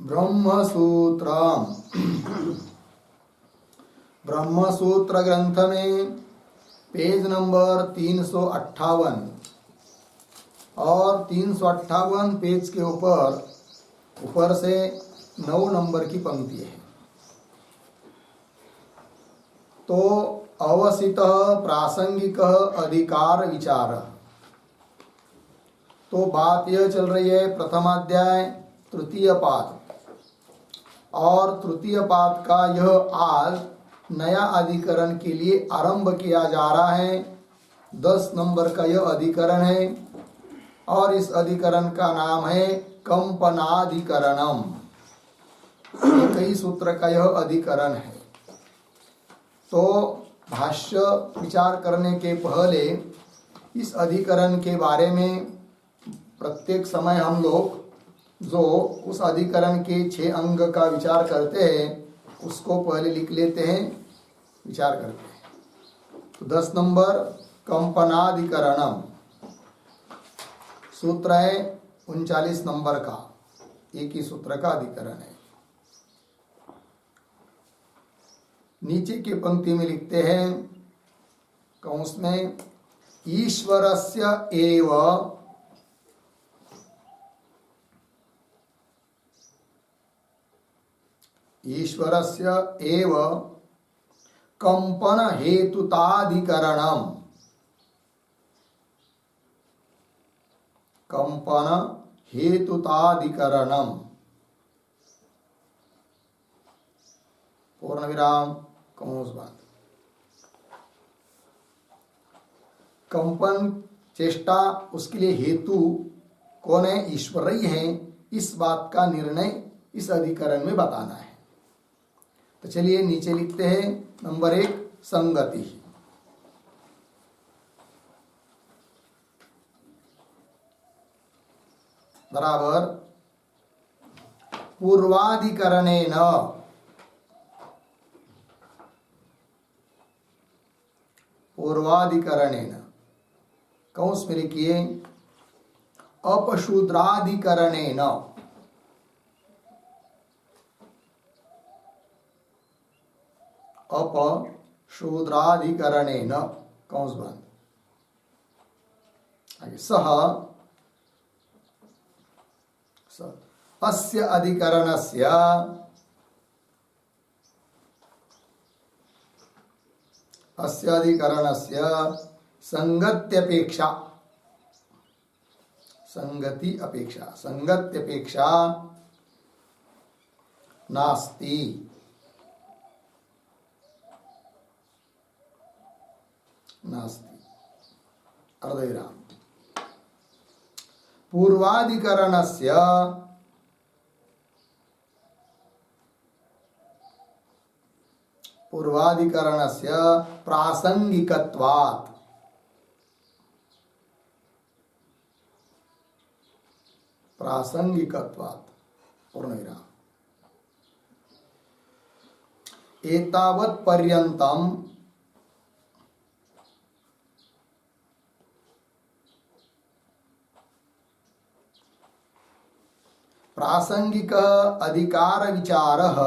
ब्रह्मसूत्रम। ब्रह्मसूत्र ग्रंथ में page number 358 और 358 पेज के ऊपर से 9 नंबर की पंक्ति है। तो अवसित प्रासंगिक अधिकार विचार। तो बात यह चल रही है प्रथमाध्याय तृतीय पाद, और तृतीय पाद का यह आज नया अधिकरण के लिए आरंभ किया जा रहा है। 10 नंबर का यह अधिकरण है और इस अधिकरण का नाम है कंपनाधिकरणम। 21 सूत्र का यह अधिकरण है। तो भाष्य विचार करने के पहले इस अधिकरण के बारे में प्रत्येक समय हम लोग जो उस अधिकरण के 6 अंग का विचार करते हैं उसको पहले लिख लेते हैं, विचार करते हैं। तो 10 नंबर कंपनाधिकरणम सूत्र है 39 नंबर का, एक ही सूत्र का अधिकरण है। नीचे की पंक्ति में लिखते हैं कौंस में, ईश्वरस्य एव ईश्वरस्य एव कंपन हेतुताधिकरणम। कंपन हेतुताधिकरणम पूर्ण विराम कौंस बंद। कंपन चेष्टा उसके लिए हेतु कौन है? ईश्वर ही है। इस बात का निर्णय इस अधिकरण में बताना है। तो चलिए नीचे लिखते हैं नंबर 1 संगति। बराबर पूर्वाधिकरणेन कौंस में लिखिए अपशूद्राधिकरणेन। अपशूद्राधिकरणेन कौंस बंद। आगे सह अस्य अधिकरणस्य संगत्यपेक्षा नास्ति। अर्धविराम। पूर्वाधिकरणस्य प्रासंगिकत्वात् पूर्णविराम। एतावत् पर्यन्तम प्रासंगिक अधिकार विचारः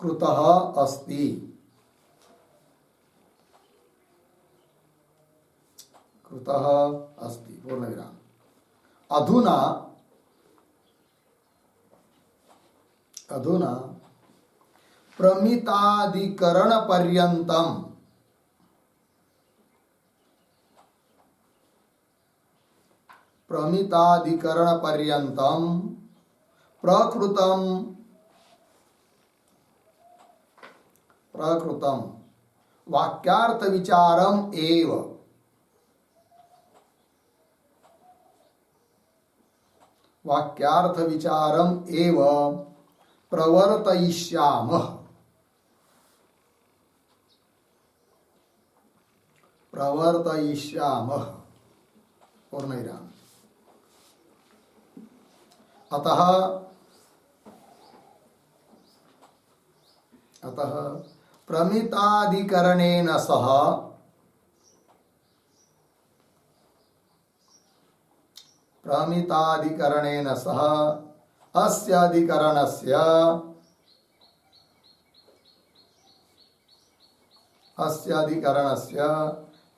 कृतः अस्ति। पूर्णविराम। अधुना प्रमिताधिकरण पर्यन्तम प्रकृतम वाक्यार्थ विचारम एव प्रवर्तयिष्यामः। पूर्णविराम। अतः प्रमिताधिकरणेन सह प्रमिताधिकरणेन सह अस्य अधिकरणस्य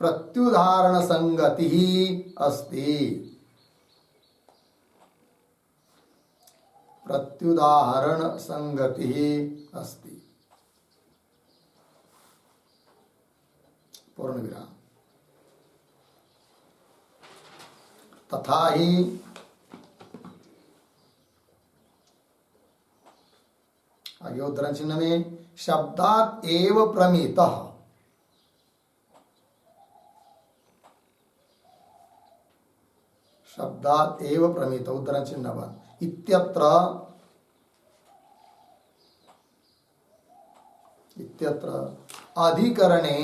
प्रत्युदाहरण संगति अस्ति। प्रत्युदाहरण संगति अस्ति। पूर्ण विराम। तथा ही आगे उद्धरण चिन्ह में शब्दात एव प्रमितः, शब्दात एव प्रमित उद्धरण चिन्ह बन इत्यत्र अधिकरणे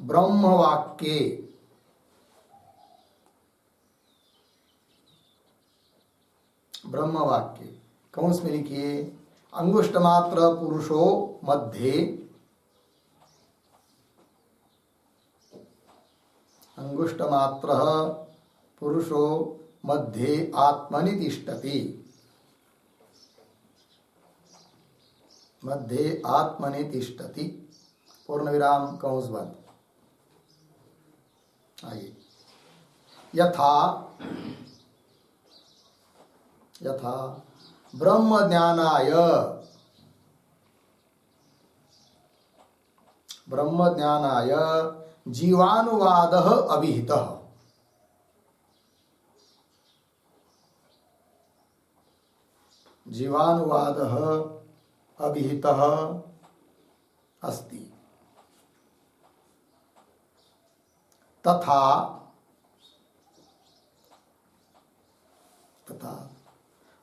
ब्रह्मवाक्ये कंस में लिखिए अंगुष्ठ मात्र पुरुषो मध्ये, अंगुष्ठ मात्र पुरुषो मध्ये आत्मनि तिष्ठति, मध्ये आत्मनि तिष्ठति। पूर्ण विराम कंस बंद। आगे यथा ब्रह्म ज्ञानाय जीवानुवादः अभिहितः, जीवानुवादः अभिहितः अस्ति। तथा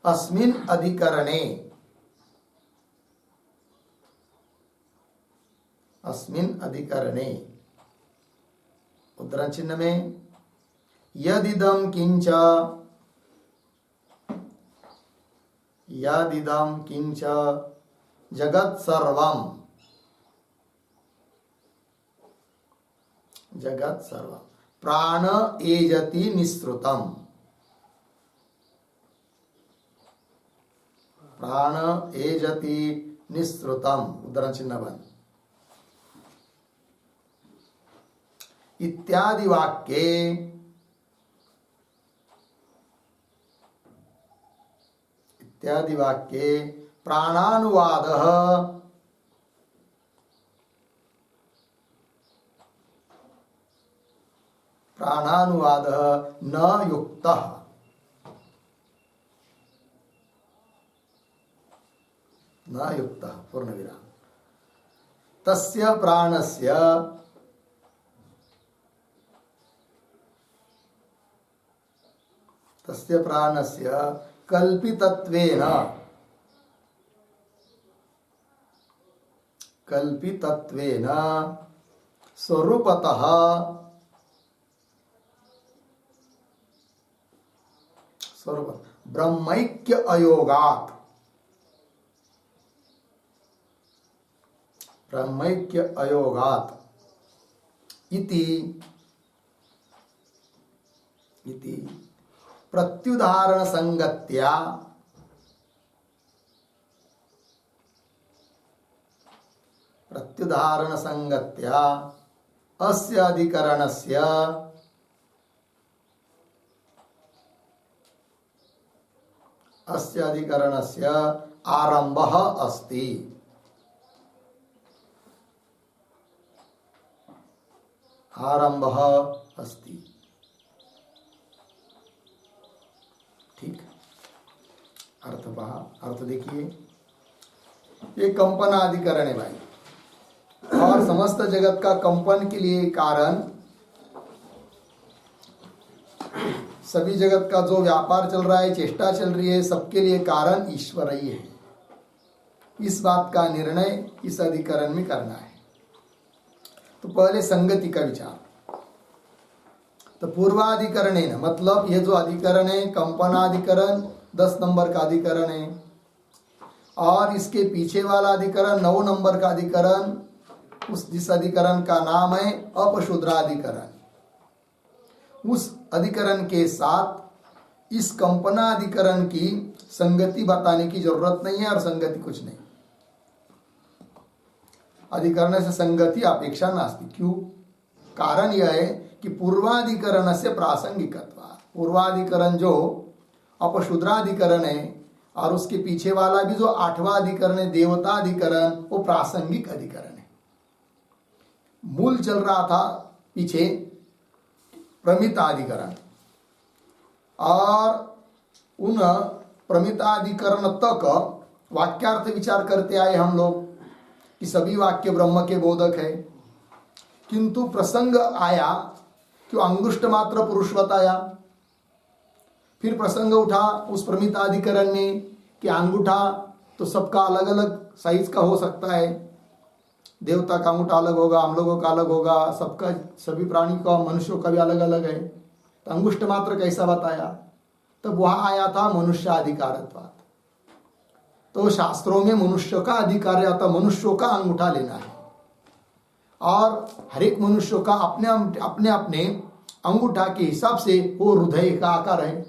अस्मिन् अधिकरणे उद्धरण चिन्ह में यदिदं किंच जगत् सर्वं प्राण एजति निःसृतम्, प्राण एजति निःसृतम् उद्धरण चिन्ह बन इत्यादि वाक्ये प्राणानुवादः न युक्तः, पूर्ण विराम। तस्य प्राणस्य कल्पितत्वेन स्वरूपतः ब्रह्मैक्य अयोगात् इति प्रत्युदाहरण संगत्या अस्य अधिकरणस्य आरंभः अस्ति। ठीक, अर्थ देखिए, ये कंपन अधिकरण है भाई, और समस्त जगत का कंपन के लिए कारण, सभी जगत का जो व्यापार चल रहा है, चेष्टा चल रही है, सबके लिए कारण ईश्वर ही है। इस बात का निर्णय इस अधिकरण में करना है। तो पहले संगति का विचार। तो पूर्वाधिकरण है ना, मतलब ये जो अधिकरण है कंपनाधिकरण 10 नंबर का अधिकरण है, और इसके पीछे वाला अधिकरण 9 नंबर का अधिकरण, जिस अधिकरण का नाम है अपशूद्राधिकरण। उस अधिकरण के साथ इस कंपना अधिकरण की संगति बताने की जरूरत नहीं है, और संगति कुछ नहीं। अधिकरण से संगति अपेक्षा नास्ति। क्यों? कारण यह है कि पूर्वाधिकरण से प्रासंगिकत्व, पूर्वाधिकरण जो अपशूद्राधिकरण है और उसके पीछे वाला भी जो 8वां अधिकरण है देवताधिकरण, वो प्रासंगिक अधिकरण है। मूल चल रहा था पीछे प्रमिताधिकरण, और उन प्रमिताधिकरण तक वाक्यार्थ विचार करते आए हम लोग कि सभी वाक्य ब्रह्म के बोधक है। किंतु प्रसंग आया कि अंगुष्ठ मात्र पुरुषवत आया। फिर प्रसंग उठा उस प्रमिताधिकरण में कि अंगूठा तो सबका अलग अलग साइज का हो सकता है, देवता का अंगूठा अलग होगा, हम लोगों का अलग होगा, सबका सभी प्राणी का मनुष्यों का भी अलग अलग है, तो अंगुष्ठ मात्र कैसा बताया? तब वहां आया था मनुष्याधिकारत्वात्। तो शास्त्रों में मनुष्य का अधिकार आता, मनुष्यों का अंगूठा लेना है, और हर एक मनुष्यों का अपने अपने अपने अंगूठा के हिसाब से वो हृदय का आकार है,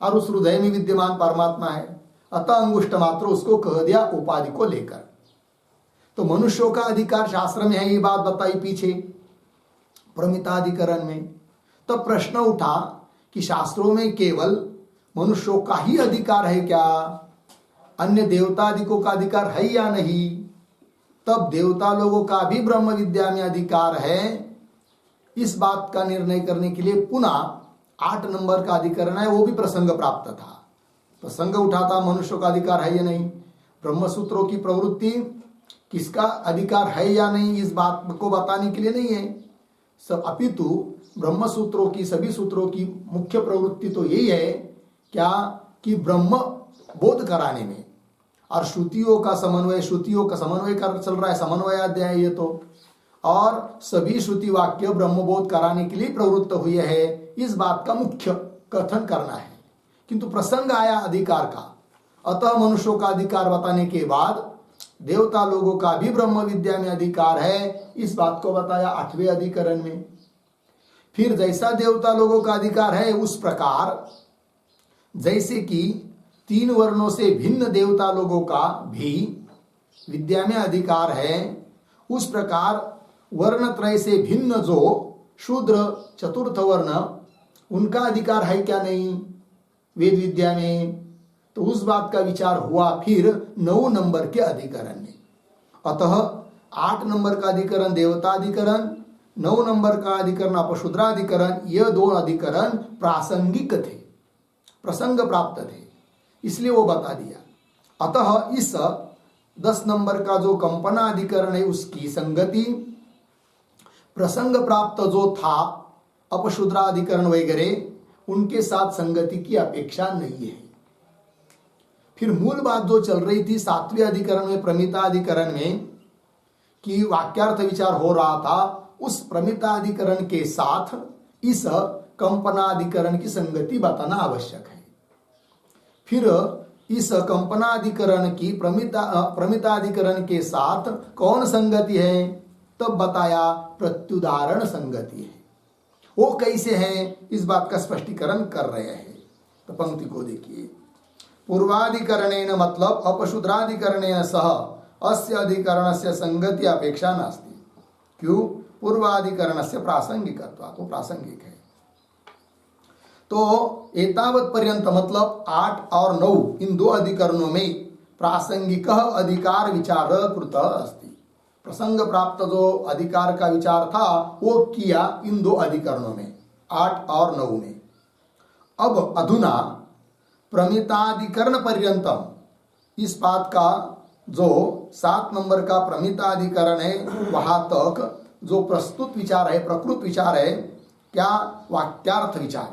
और उस हृदय में विद्यमान परमात्मा है। अतः अंगुष्ठ मात्र उसको कह दिया उपाधि को लेकर। तो मनुष्यों का अधिकार शास्त्र में है, ये बात बताई पीछे प्रमिताधिकरण में। तब प्रश्न उठा कि शास्त्रों में केवल मनुष्यों का ही अधिकार है क्या, अन्य देवतादिकों का अधिकार है या नहीं? तब देवता लोगों का भी ब्रह्म विद्या में अधिकार है। इस बात का निर्णय करने के लिए पुनः 8 नंबर का अधिकरण है, वो भी प्रसंग प्राप्त था। प्रसंग उठा था मनुष्यों का अधिकार है या नहीं, ब्रह्मसूत्रों की प्रवृत्ति किसका अधिकार है या नहीं, इस बात को बताने के लिए नहीं है सब, अपितु ब्रह्मसूत्रों की सभी सूत्रों की मुख्य प्रवृत्ति तो यही है क्या कि ब्रह्म बोध कराने में, और श्रुतियों का समन्वय कर चल रहा है, समन्वय अध्याय ये तो, और सभी श्रुति वाक्य ब्रह्मबोध कराने के लिए प्रवृत्त हुए है, इस बात का मुख्य कथन करना है। किंतु प्रसंग आया अधिकार का, अतः मनुष्यों का अधिकार बताने के बाद देवता लोगों का भी ब्रह्म विद्या में अधिकार है, इस बात को बताया 8वें अधिकरण में। फिर जैसा देवता लोगों का अधिकार है उस प्रकार, जैसे कि 3 वर्णों से भिन्न देवता लोगों का भी विद्या में अधिकार है, उस प्रकार वर्णत्रय से भिन्न जो शूद्र चतुर्थ वर्ण, उनका अधिकार है क्या नहीं वेद विद्या में? तो उस बात का विचार हुआ फिर 9 नंबर के अधिकरण में। अतः 8 नंबर का अधिकरण देवताधिकरण, 9 नंबर का अधिकरण अपशूद्राधिकरण, यह 2 अधिकरण प्रासंगिक थे, प्रसंग प्राप्त थे, इसलिए वो बता दिया। अतः इस 10 नंबर का जो कंपना अधिकरण है उसकी संगति प्रसंग प्राप्त जो था अपशूद्राधिकरण वगैरह उनके साथ संगति की अपेक्षा नहीं है। फिर मूल बात जो चल रही थी 7वें अधिकरण में प्रमिताधिकरण में कि वाक्यार्थ विचार हो रहा था, उस प्रमिताधिकरण के साथ इस कंपनाधिकरण की संगति बताना आवश्यक है। फिर इस कंपनाधिकरण की प्रमिताधिकरण के साथ कौन संगति है? तब बताया प्रत्युदाहरण संगति है। वो कैसे है इस बात का स्पष्टीकरण कर रहे हैं। तो पंक्ति को देखिए, पूर्वाधिकरणेन मतलब अपशूद्राधिकरणेन सह अस्य अधिकरणस्य संगति अपेक्षा नास्ति। क्यों? पूर्वाधिकरणस्य प्रासंगिकत्वात्, तो प्रासंगिक है। तो एतावत् पर्यंत मतलब 8 और 9 इन 2 अधिकरणों में प्रासंगिक अधिकार विचार कृत अस्ति। प्रसंग प्राप्त जो अधिकार का विचार था वो किया इन 2 अधिकरणों में, 8 और 9 में। अब अधुना प्रमिताधिकरण पर्यंतम, इस बात का जो 7 नंबर का प्रमिताधिकरण है वहां तक जो प्रस्तुत विचार है, प्रकृत विचार है, क्या वाक्यार्थ विचार।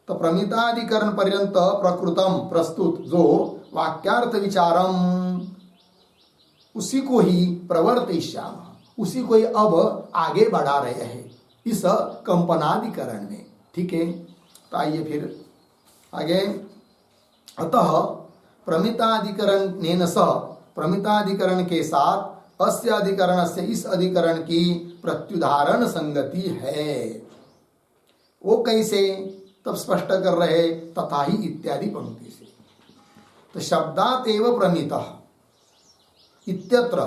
तो प्रमिताधिकरण पर्यंत प्रकृतम प्रस्तुत जो वाक्यार्थ विचारम, उसी को ही प्रवर्तिष्याम, उसी को ही अब आगे बढ़ा रहे हैं इस कंपनाधिकरण में। ठीक है, तो आइए फिर आगे। अतः प्रमिताधिकरण सह, प्रमिताधिकरण के साथ अस्य अधिकरण से इस अधिकरण की प्रत्युदाहरण संगति है। वो कैसे, तब स्पष्ट कर रहे तथा ही इत्यादि पंक्ति से। तो शब्दात एव प्रमितः इत्यत्र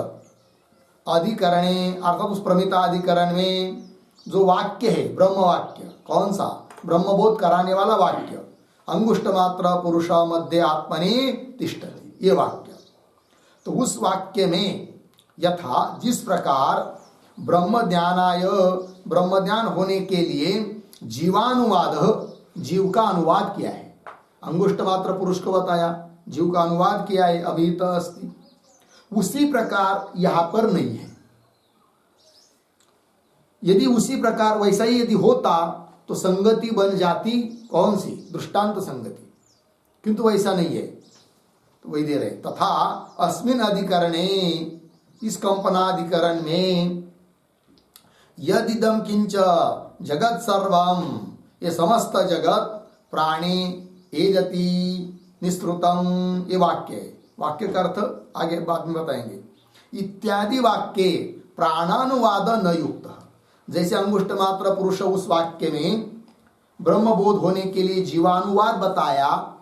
अधिकरणे, अर्थात उस प्रमिता अधिकरण में जो वाक्य है ब्रह्म वाक्य, कौन सा, ब्रह्मबोध कराने वाला वाक्य, अंगुष्ठ मात्र पुरुष मध्य आत्मनि तिष्ठति, ये वाक्य। तो उस वाक्य में यथा जिस प्रकार ब्रह्म ज्ञानाय, ब्रह्म ज्ञान होने के लिए जीवानुवाद, जीव का अनुवाद किया है, अंगुष्ठ मात्र पुरुष को बताया, जीव का अनुवाद किया है, अभिहित अस्ति, उसी प्रकार यहां पर नहीं है। यदि उसी प्रकार वैसा ही यदि होता तो संगति बन जाती, कौन सी, दृष्टांत संगति, किंतु वैसा नहीं है। तो वही दे रहे तथा अस्मिन अधिकरणे, इस कंपनाधिकरण में यदिदम किंच जगत सर्वम, ये समस्त जगत प्राणे एजति निस्तृतम, ये वाक्य है। वाक्य का अर्थ आगे बाद में बताएंगे। इत्यादि वाक्य प्राणानुवाद न युक्त, जैसे अंगुष्ठ मात्र पुरुष उस वाक्य में ब्रह्मबोध होने के लिए जीवानुवाद बताया,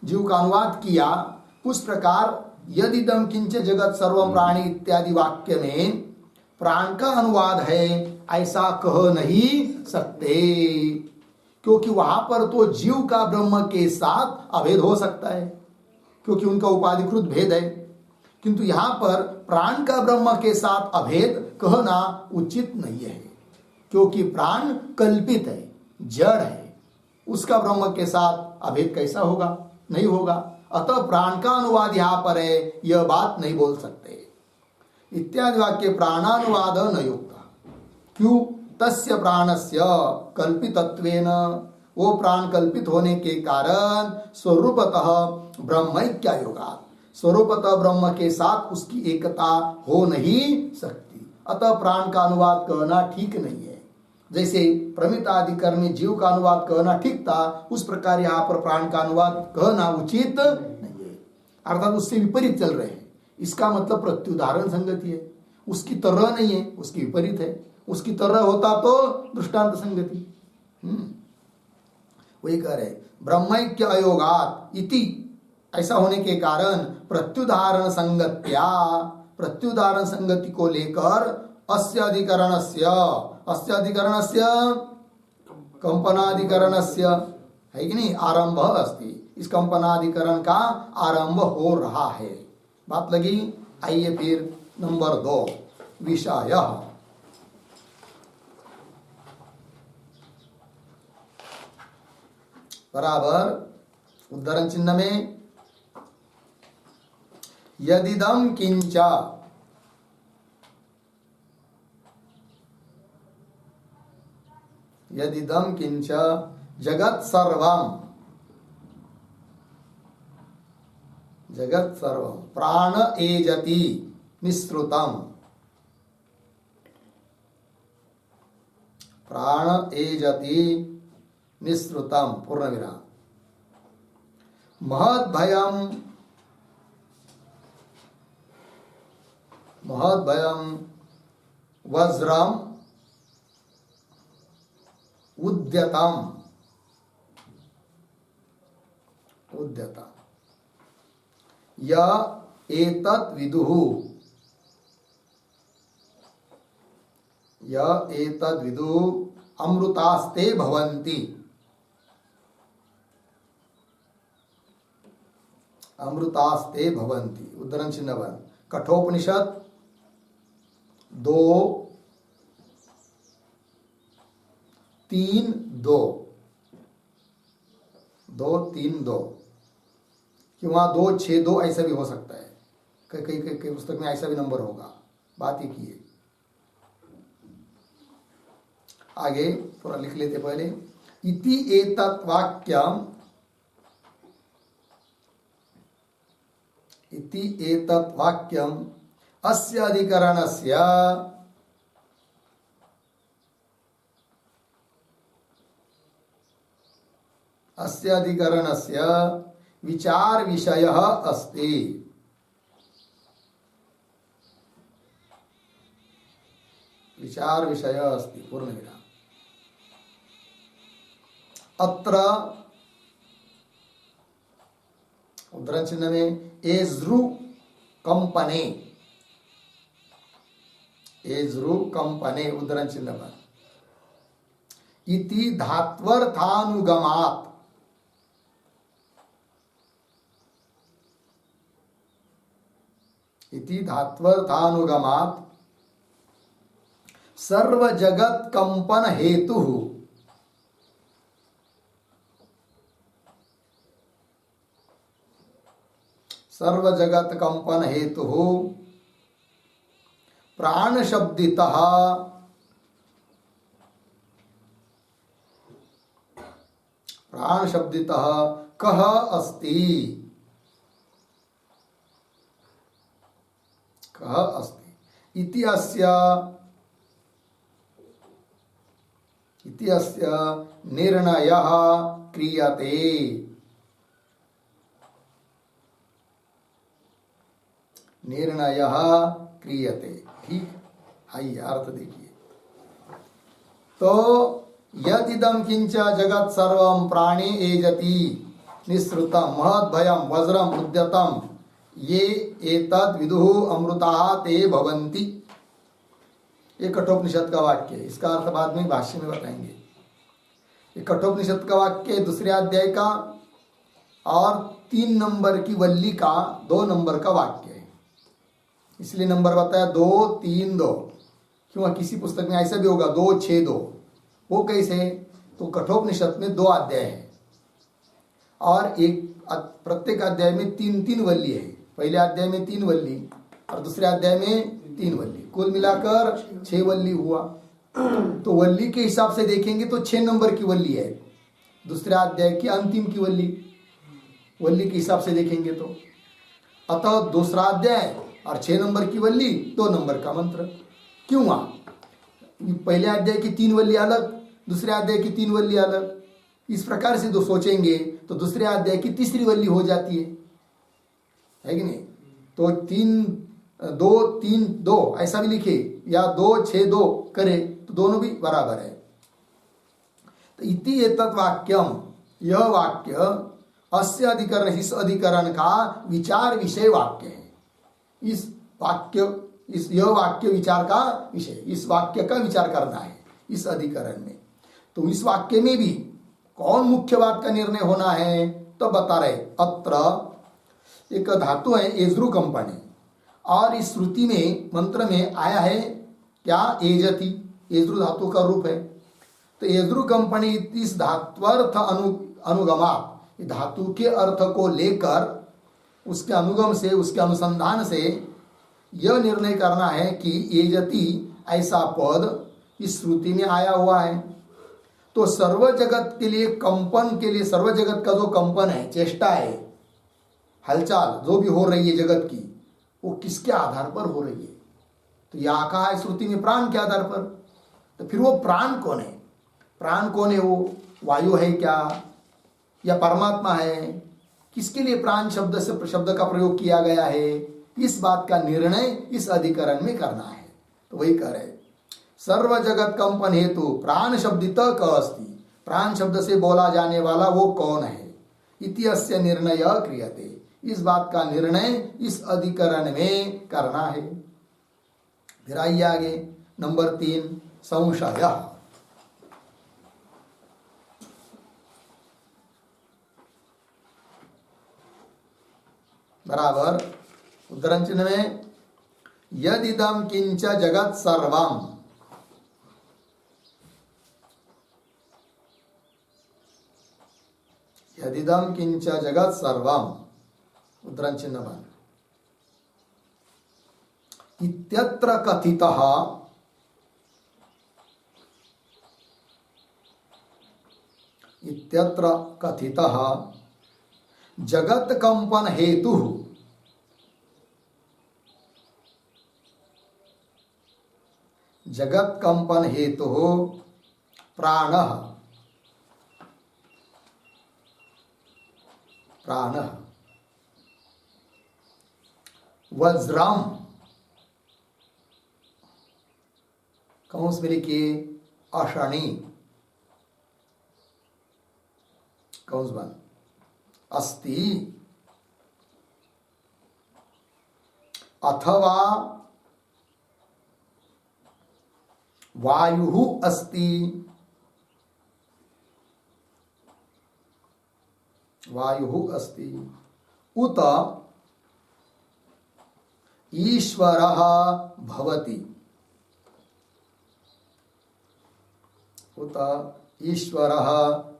जीव का अनुवाद किया, उस प्रकार यदिदम किंच जगत सर्वम प्राणी इत्यादि वाक्य में प्राण का अनुवाद है, ऐसा कह नहीं सकते, क्योंकि वहां पर तो जीव का ब्रह्म के साथ अभेद हो सकता है, क्योंकि उनका उपाधिकृत भेद है, किंतु यहां पर प्राण का ब्रह्म के साथ अभेद कहना उचित नहीं है, क्योंकि प्राण कल्पित है, जड़ है, उसका ब्रह्म के साथ अभेद कैसा होगा, नहीं होगा। अतः प्राण का अनुवाद यहां पर है, यह बात नहीं बोल सकते। इत्यादि वाक्य प्राणानुवाद न युक्त, क्यों, तस्य प्राणस्य कल्पितत्वेन, वो प्राण कल्पित होने के कारण स्वरूपतः ब्रह्मैक्यायोगात्, स्वरूपतः ब्रह्म के साथ उसकी एकता हो नहीं सकती, अतः प्राण का अनुवाद कहना ठीक नहीं है। जैसे प्रमिताधिकरण में जीव का अनुवाद कहना ठीक था, उस प्रकार यहाँ पर प्राण का अनुवाद कहना उचित नहीं है, अर्थात उससे विपरीत चल रहे हैं। इसका मतलब प्रत्युदाहरण संगति है, उसकी तरह नहीं है, उसकी विपरीत है। उसकी तरह होता तो दृष्टांत संगति। वही कह रहे ब्रह्मैक्य अयोगात इति, ऐसा होने के कारण प्रत्युदाहरण संगत्या, प्रत्युदाहरण संगति को लेकर अस्य अधिकरणस्य कंपनाधिकरणस्य, है कि नहीं, आरंभ अस्ति, इस कंपनाधिकरण का आरंभ हो रहा है। बात लगी। आइए फिर नंबर 2 विषय। बराबर उद्धरण चिन्ह में यदिदम किंच, यदिदम किंच जगत सर्वम, जगत सर्वम प्राण एजति निस्तृतम, प्राण एजति निस्तृतम पूर्ण विराम, महद भयम वज्रम उद्यतम य एतत् विदुः, य एतद् विदुः अमृतास्ते भवन्ति, अमृतास्ते भवन्ति। उद्धरण चिन्ह 1 कठोपनिषद 2:3:2 2:3:2 किंवा 2:6:2 ऐसा भी हो सकता है, कई पुस्तक में ऐसा भी नंबर होगा, बात ही की है। आगे पूरा लिख लेते पहले। इति एतत् वाक्यम, इति एतत् वाक्यम अस्य अधिकरणस्य, अस्य अधिकरणस्य विचार विषयः अस्ति, विचार विषय अस्ति पूर्ण विराम। अत्र उद्धरण चिन्ह में एज्रु कंपने, एज्रु कंपने उद्धरण चिन्ह पर इति धात्वर्थानुगमात्, इति धात्वर्थानुगमात् सर्व जगत कंपन हेतु, सर्व जगत कंपन हेतु प्राण शब्दितः, प्राण शब्दितः कः अस्ति, कः अस्ति इति अस्य निर्णयः क्रियते, निर्णयः क्रियते। ठीक, आइए अर्थ देखिए। तो यदिदं किंच जगत् सर्वं प्राणे एजति निःसृतं महद्भयं वज्रम उद्यतम ये एतद् विदुः अमृताः ते भवन्ति, ये कठोपनिषद का वाक्य है। इसका अर्थ बाद में भाष्य में बताएंगे। ये कठोपनिषद का वाक्य दूसरे अध्याय का और 3 नंबर की वल्ली का 2 नंबर का वाक्य है, इसलिए नंबर बताया 2 3 2। क्यों किसी पुस्तक में ऐसा भी होगा 2 6 2, वो कैसे? तो कठोपनिषद में 2 अध्याय है और एक प्रत्येक अध्याय में 3 वल्ली है। पहले अध्याय में 3 वल्ली और दूसरे अध्याय में 3 वल्ली, कुल मिलाकर 6 वल्ली हुआ। तो वल्ली के हिसाब से देखेंगे तो 6 नंबर की वल्ली है दूसरे अध्याय की अंतिम की वल्ली, वल्ली के हिसाब से देखेंगे तो। अतः दूसरा अध्याय और 6 नंबर की वल्ली 2 नंबर का मंत्र। क्यों? पहले अध्याय की 3 वल्ली अलग, दूसरे अध्याय की 3 वल्ली अलग। इस प्रकार से सोचेंगे तो दूसरे अध्याय की तीसरी वल्ली हो जाती है कि नहीं? तो 3 2 3 2 ऐसा भी लिखे या 2 6 2 करे तो दोनों भी बराबर है। तो इति एतत् वाक्यम, यह वाक्य अस्य अधिकरण, इस अधिकरण का विचार विषय वाक्य है। इस वाक्य, यह वाक्य विचार का विषय, इस वाक्य का विचार करना है इस अधिकरण में। तो इस वाक्य में भी कौन मुख्य बात का निर्णय होना है तो बता रहे। अत्र एक धातु है एज्रु कंपनी, और इस श्रुति में मंत्र में आया है क्या? एजति, एज्रु धातु का रूप है। तो एज्रु कंपनी इस धात्वर्थ अनुगमा, धातु के अर्थ को लेकर उसके अनुगम से, उसके अनुसंधान से यह निर्णय करना है कि एजति ऐसा पद इस श्रुति में आया हुआ है। तो सर्व जगत के लिए कंपन के लिए, सर्व जगत का जो कंपन है, चेष्टा है, हलचल जो भी हो रही है जगत की, वो किसके आधार पर हो रही है? तो यह कहा है श्रुति में प्राण के आधार पर। तो फिर वो प्राण कौन है? प्राण कौन है? वो वायु है क्या या परमात्मा है? किसके लिए प्राण शब्द का प्रयोग किया गया है? इस बात का निर्णय इस अधिकरण में करना है। तो वही कह रहे, सर्व जगत कंपन हेतु प्राण शब्दित क अस्ति, प्राण शब्द से बोला जाने वाला वो कौन है? इति अस्य निर्णय क्रियते, इस बात का निर्णय इस अधिकरण में करना है। फिर आइए आगे नंबर 3 संशय। बराबर उद्धरण चिन्ह में यदिदं किंच जगत सर्वम, यदिदं किंच जगत सर्वम उद्धरण चिन्ह बन इत्यत्र कथितः, इत्यत्र कथितः जगत कंपन हेतु, जगत कंपन हेतु प्राणः, प्राणः वज्रम, कंस में लिखिए अशनि, कंस बंद, अस्ति अथवा वायु अस्ति, वायु अस्ति, उत ईश्वरः भवति, उत ईश्वरः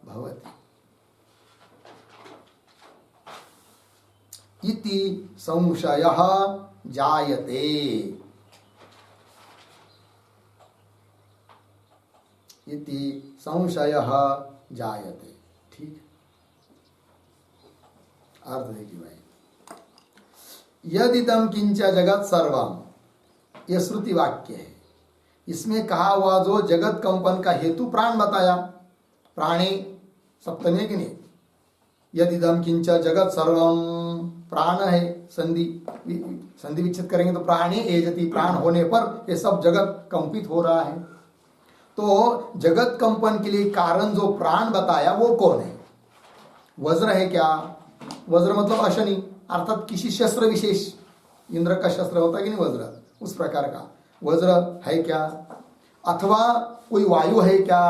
भवति इति संशयः जायते, इति संशयः जायते। ठीक, अर्थ देखिए भाई, यदिदम किंच जगत सर्वम, यह श्रुति वाक्य है। इसमें कहा हुआ जो जगत कंपन का हेतु प्राण बताया, प्राणी सप्तमी है कि नहीं, यदिदम किंच जगत सर्वम, प्राण है, संधि विच्छेद करेंगे तो प्राणी एजति, प्राण होने पर ये सब जगत कंपित हो रहा है। तो जगत कंपन के लिए कारण जो प्राण बताया वो कौन है? वज्र है क्या? वज्र मतलब अशनि, अर्थात किसी शस्त्र विशेष, इंद्र का शस्त्र होता है कि नहीं वज्र, उस प्रकार का वज्र है क्या? अथवा कोई वायु है क्या?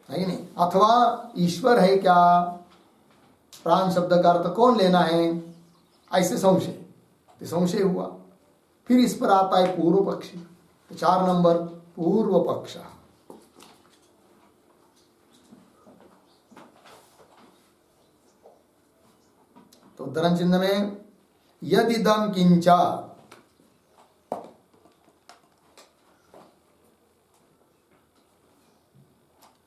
है नहीं, अथवा ईश्वर है क्या? प्राण शब्द का अर्थ कौन लेना है? ऐसे संशय, तो संशय हुआ। फिर इस पर आता है पूर्व पक्षी, तो 4 नंबर पूर्व पक्ष। तो उद्धरण चिन्ह में यदिदम किंचा,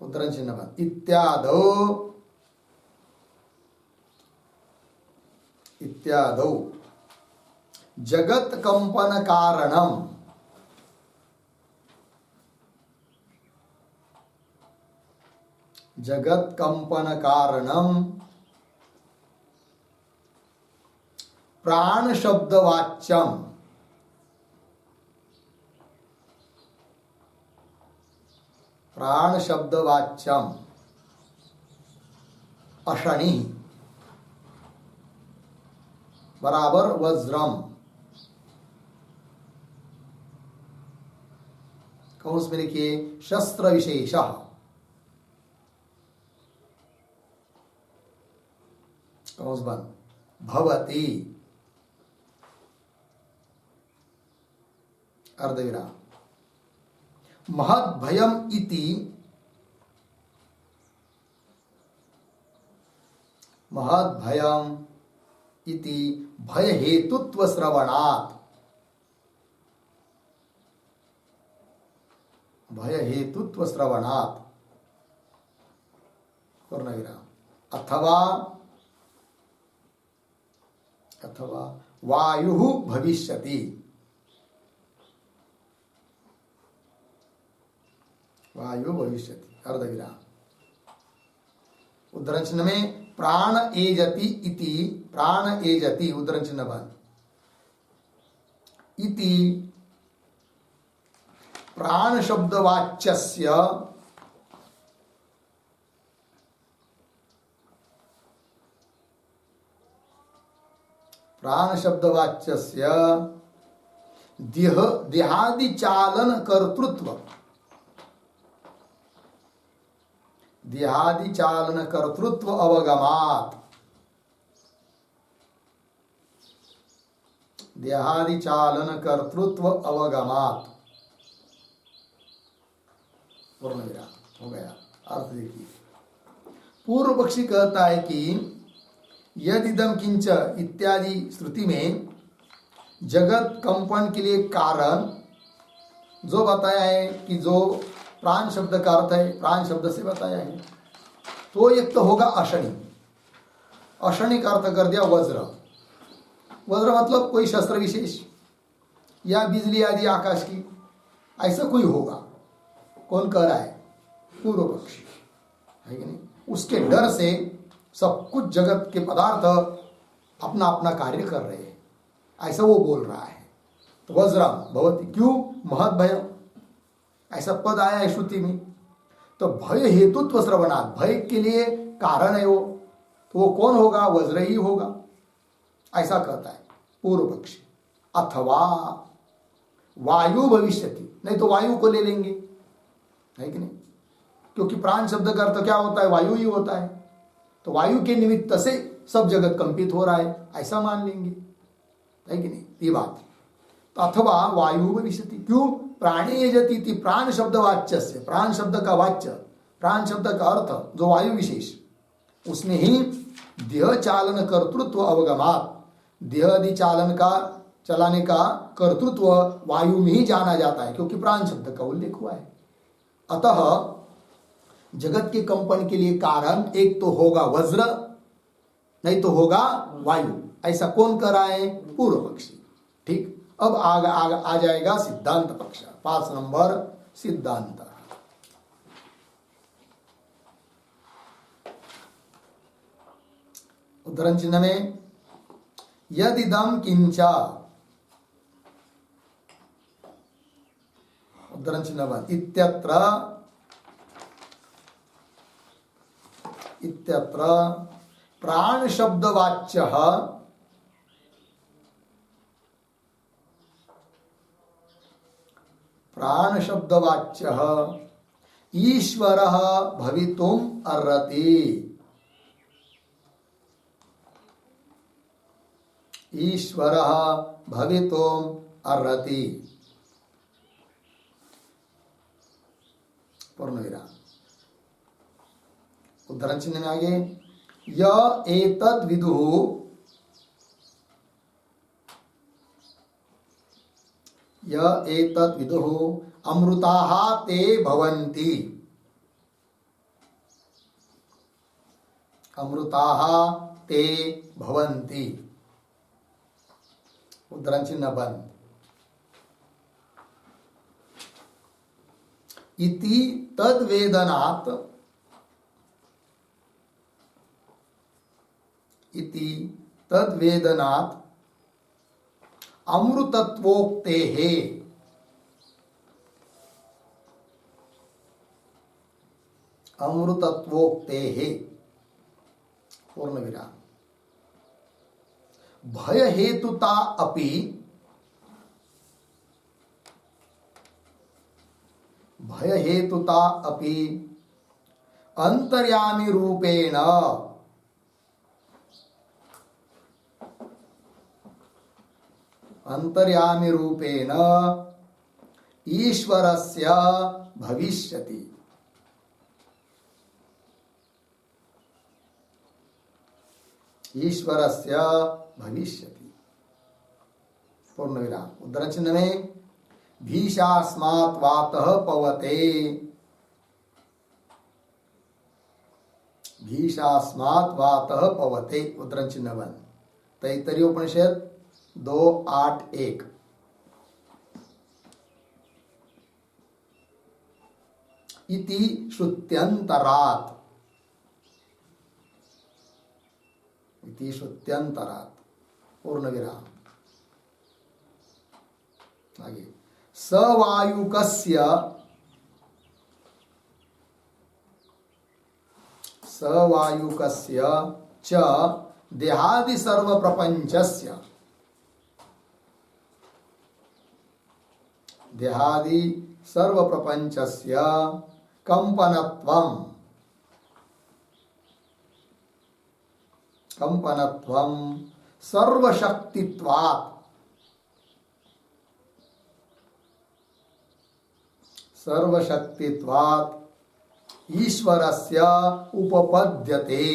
उद्धरण चिन्ह पर इत्यादो, इत्यादो जगत कंपन कारणम, जगत कंपन कारणम प्राण शब्द वाच्यम, प्राण शब्द वाच्यम अशनि बराबर वज्रम, कौंस में लिखिए शस्त्र विशेष, कौंस बंद, भवति अर्धविराम, महद भयम इति, महद भयम इति भय हेतुत्व श्रवणात्, भय हेतुत्व श्रवणात् पूर्णविराम, अथवा, अथवा वायु भविष्यति, वायु भविष्यति अर्धविराम। उद्धरण चिन्ह में प्राण एजति इति, प्राण एजति उद्धरण चिन्ह बंद, इति प्राण शब्द वाच्यस्य, प्राण शब्द वाच्यस्य देहादि चालन कर्तृत्व, देहादि चालन कर्तृत्व अवगमात्, देहादि चालन कर्तृत्व अवगमात् पूर्ण विराम हो गया। अर्थ देखिए, पूर्व पक्षी कहता है कि यदिदम किंच इत्यादि श्रुति में जगत कंपन के लिए कारण जो बताया है कि जो प्राण शब्द का अर्थ है, प्राण शब्द से बताया है, तो एक तो होगा अशनि, अशनि का अर्थ कर दिया वज्र, वज्र मतलब कोई शस्त्र विशेष या बिजली आदि आकाश की, ऐसा कोई होगा। कौन कह रहा है? पूर्व पक्षी है कि नहीं? उसके डर से सब कुछ जगत के पदार्थ अपना अपना कार्य कर रहे हैं, ऐसा वो बोल रहा है। तो वज्रम भवति, क्यों? महद भय, ऐसा पद आया है श्रुति में। तो भय हेतुत्व श्रवणात्, भय के लिए कारण है वो, तो वो कौन होगा? वज्र ही होगा, ऐसा कहता है पूर्व पक्षी। अथवा वायु भविष्यति, नहीं तो वायु को ले लेंगे, है कि नहीं? क्योंकि प्राण शब्द का अर्थ क्या होता है? वायु ही होता है, तो वायु के निमित्त से सब जगत कंपित हो रहा है, ऐसा मान लेंगे, है कि नहीं? ये बात। तो अथवा वायु भविष्यति, क्यों? प्राणे यजति इति प्राण शब्द वाच्य से, प्राण शब्द का वाच्य, प्राण शब्द का अर्थ जो वायु विशेष, उसमें ही देह चालन कर्तृत्व अवगमात, देह आदि चालन का, चलाने का कर्तृत्व वायु में ही जाना जाता है, क्योंकि प्राण शब्द का उल्लेख हुआ है। अतः जगत के कंपन के लिए कारण एक तो होगा वज्र, नहीं तो होगा वायु, ऐसा कौन कर रहा है? पूर्व पक्षी। ठीक, अब आ जाएगा सिद्धांत पक्ष, 5 नंबर सिद्धांत। उद्धरण चिन्ह में यदिदम किंच, उद्धरण चिन्ह इत्यत्र प्राण शब्दवाच्य ईश्वरः भवितुम् अर्हति, ईश्वरः भवितुम् अर्हति, पूर्णविराम। उद्धरण चिन्ह में आगे य एतद् विदुः, य एतद् विदुः अमृताः ते भवन्ति, अमृताः ते भवन्ति, उद्धरण चिन्ह बंद। इति तद्वेदनात्, इति तद्वेदनात् अमृतत्वोक्तेः, अमृतत्वोक्तेः पूर्ण विराम। भय हेतुता अपि, भय हेतुता अपि अंतर्यामी रूपेण, अंतर्यामी रूपेण ईश्वरस्य भविष्यति, ईश्वरस्य भविष्यति, पूर्ण विराम। उद्धरण चिन्ह में भीषास्मात् वातः पवते, भीषास्मात् वातः पवते, उद्धरण चिन्ह बंद। तैत्तरीय उपनिषद 2:8-1। इति श्रुत्यंतरात्, इति श्रुत्यंतरात्, पूर्ण विराम। आगे सवायुकस्य, सवायुकस्य च देहादि सर्व प्रपंचस्य, देहादि सर्व प्रपंचस्य कंपनत्वम्, कंपनत्वम् सर्वशक्तित्वात्, सर्वशक्तित्वात् ईश्वरस्य उपपद्यते,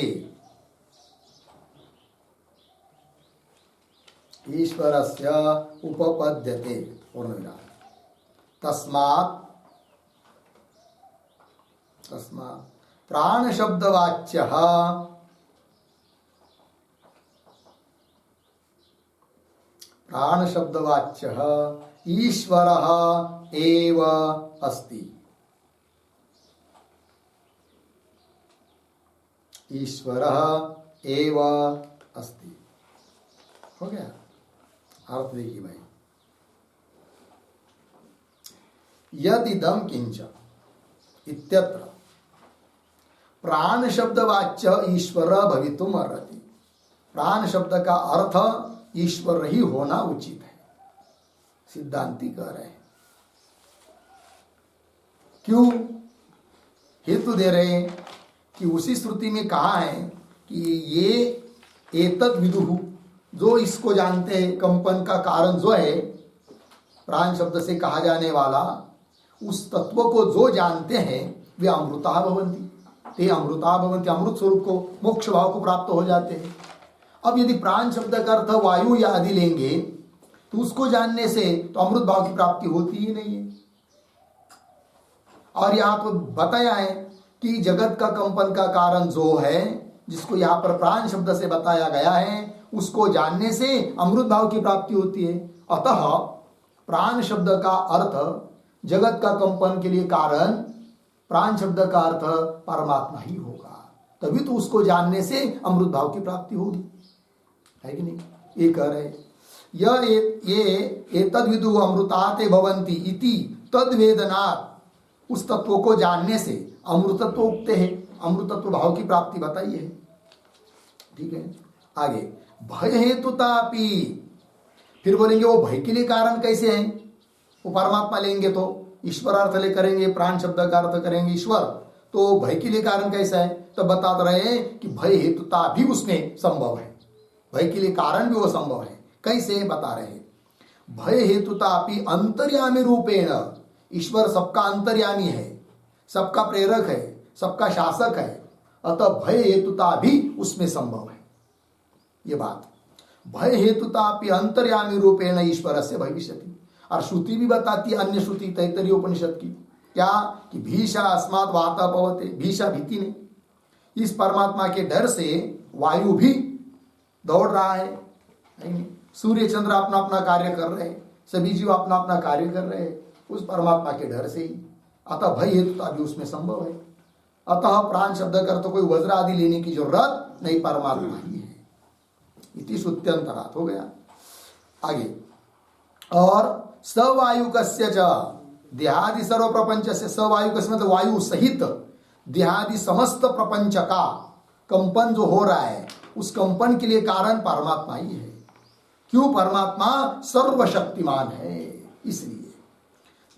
ईश्वरस्य उपपद्यते, पूर्ण विराम। तस्मात्, तस्मात् प्राण शब्दवाच्यः, प्राण शब्दवाच्यः ईश्वरः एव अस्ति, ईश्वरः एव अस्ति। हो गया? अर्थ देखिए भाई, यदिदम किंच इत्यत्र प्राण शब्द वाच्य ईश्वर भवितुम अर्हति। प्राण शब्द का अर्थ ईश्वर ही होना उचित है, सिद्धांती कह रहे हैं। क्यों? हेतु दे रहे हैं कि उसी श्रुति में कहा है कि ये एतद विदुहु, जो इसको जानते हैं, कंपन का कारण जो है प्राण शब्द से कहा जाने वाला, उस तत्व को जो जानते हैं वे अमृता भवन्ति, ते अमृता भवन्ति, अमृत स्वरूप को, मोक्ष भाव को प्राप्त हो जाते हैं। अब यदि प्राण शब्द का अर्थ वायु या आदि लेंगे तो उसको जानने से तो अमृत भाव की प्राप्ति होती ही नहीं है। और यहाँ तो बताया है कि जगत का कंपन का कारण जो है, जिसको यहाँ पर प्राण शब्द से बताया गया है, उसको जानने से अमृत भाव की प्राप्ति होती है। अतः प्राण शब्द का अर्थ जगत का कंपन के लिए कारण, प्राण शब्द का अर्थ परमात्मा ही होगा, तभी तो उसको जानने से अमृत भाव की प्राप्ति होगी, है कि नहीं? ये कह रहे ये तद विदु अमृताते भवन्ति इति तद वेदनात्, उस तत्व को जानने से अमृतत्व उगते हैं, अमृतत्व भाव की प्राप्ति बताई है। ठीक है, आगे भय हेतुतापि, फिर बोलेंगे वो भय के लिए कारण कैसे है? वो परमात्मा लेंगे तो ईश्वर अर्थ ले करेंगे, प्राण शब्द का अर्थ करेंगे ईश्वर, तो भय के लिए कारण कैसा है? तो बता रहे हैं कि भय हेतुता भी उसमें संभव है, भय के लिए कारण भी वो संभव है। कैसे बता रहे हैं? भय हेतुतापि अंतर्यामी रूपेण, ईश्वर सबका अंतर्यामी है, सबका प्रेरक है, सबका शासक है, अतः भय हेतुता भी उसमें संभव है। ये बात भय हेतुतापि अंतर्यामी रूपेण ईश्वर से भविष्यति। और श्रुति भी बताती है, अन्य श्रुति तैत्तरीय उपनिषद की, क्या कि भीषा अस्मात् वाता पवते, भीषा भीति ने, इस परमात्मा के डर से वायु भी दौड़ रहा है, सूर्य चंद्र अपना अपना कार्य कर रहे हैं, सभी जीव अपना अपना कार्य कर रहे हैं, उस परमात्मा के डर से ही। अतः भय हेतुता भी उसमें संभव है। अतः प्राण शब्द कर तो कोई वज्र आदि लेने की जरूरत नहीं, परमात्मा ही है। इति श्रुत्यंतरात् हो गया। आगे और सवायु कस्य च देहादि सर्व प्रपंच से, सवायु कस्य मतलब वायु सहित देहादि समस्त प्रपंच का कंपन जो हो रहा है, उस कंपन के लिए कारण परमात्मा ही है। क्यों? परमात्मा सर्वशक्तिमान है, इसलिए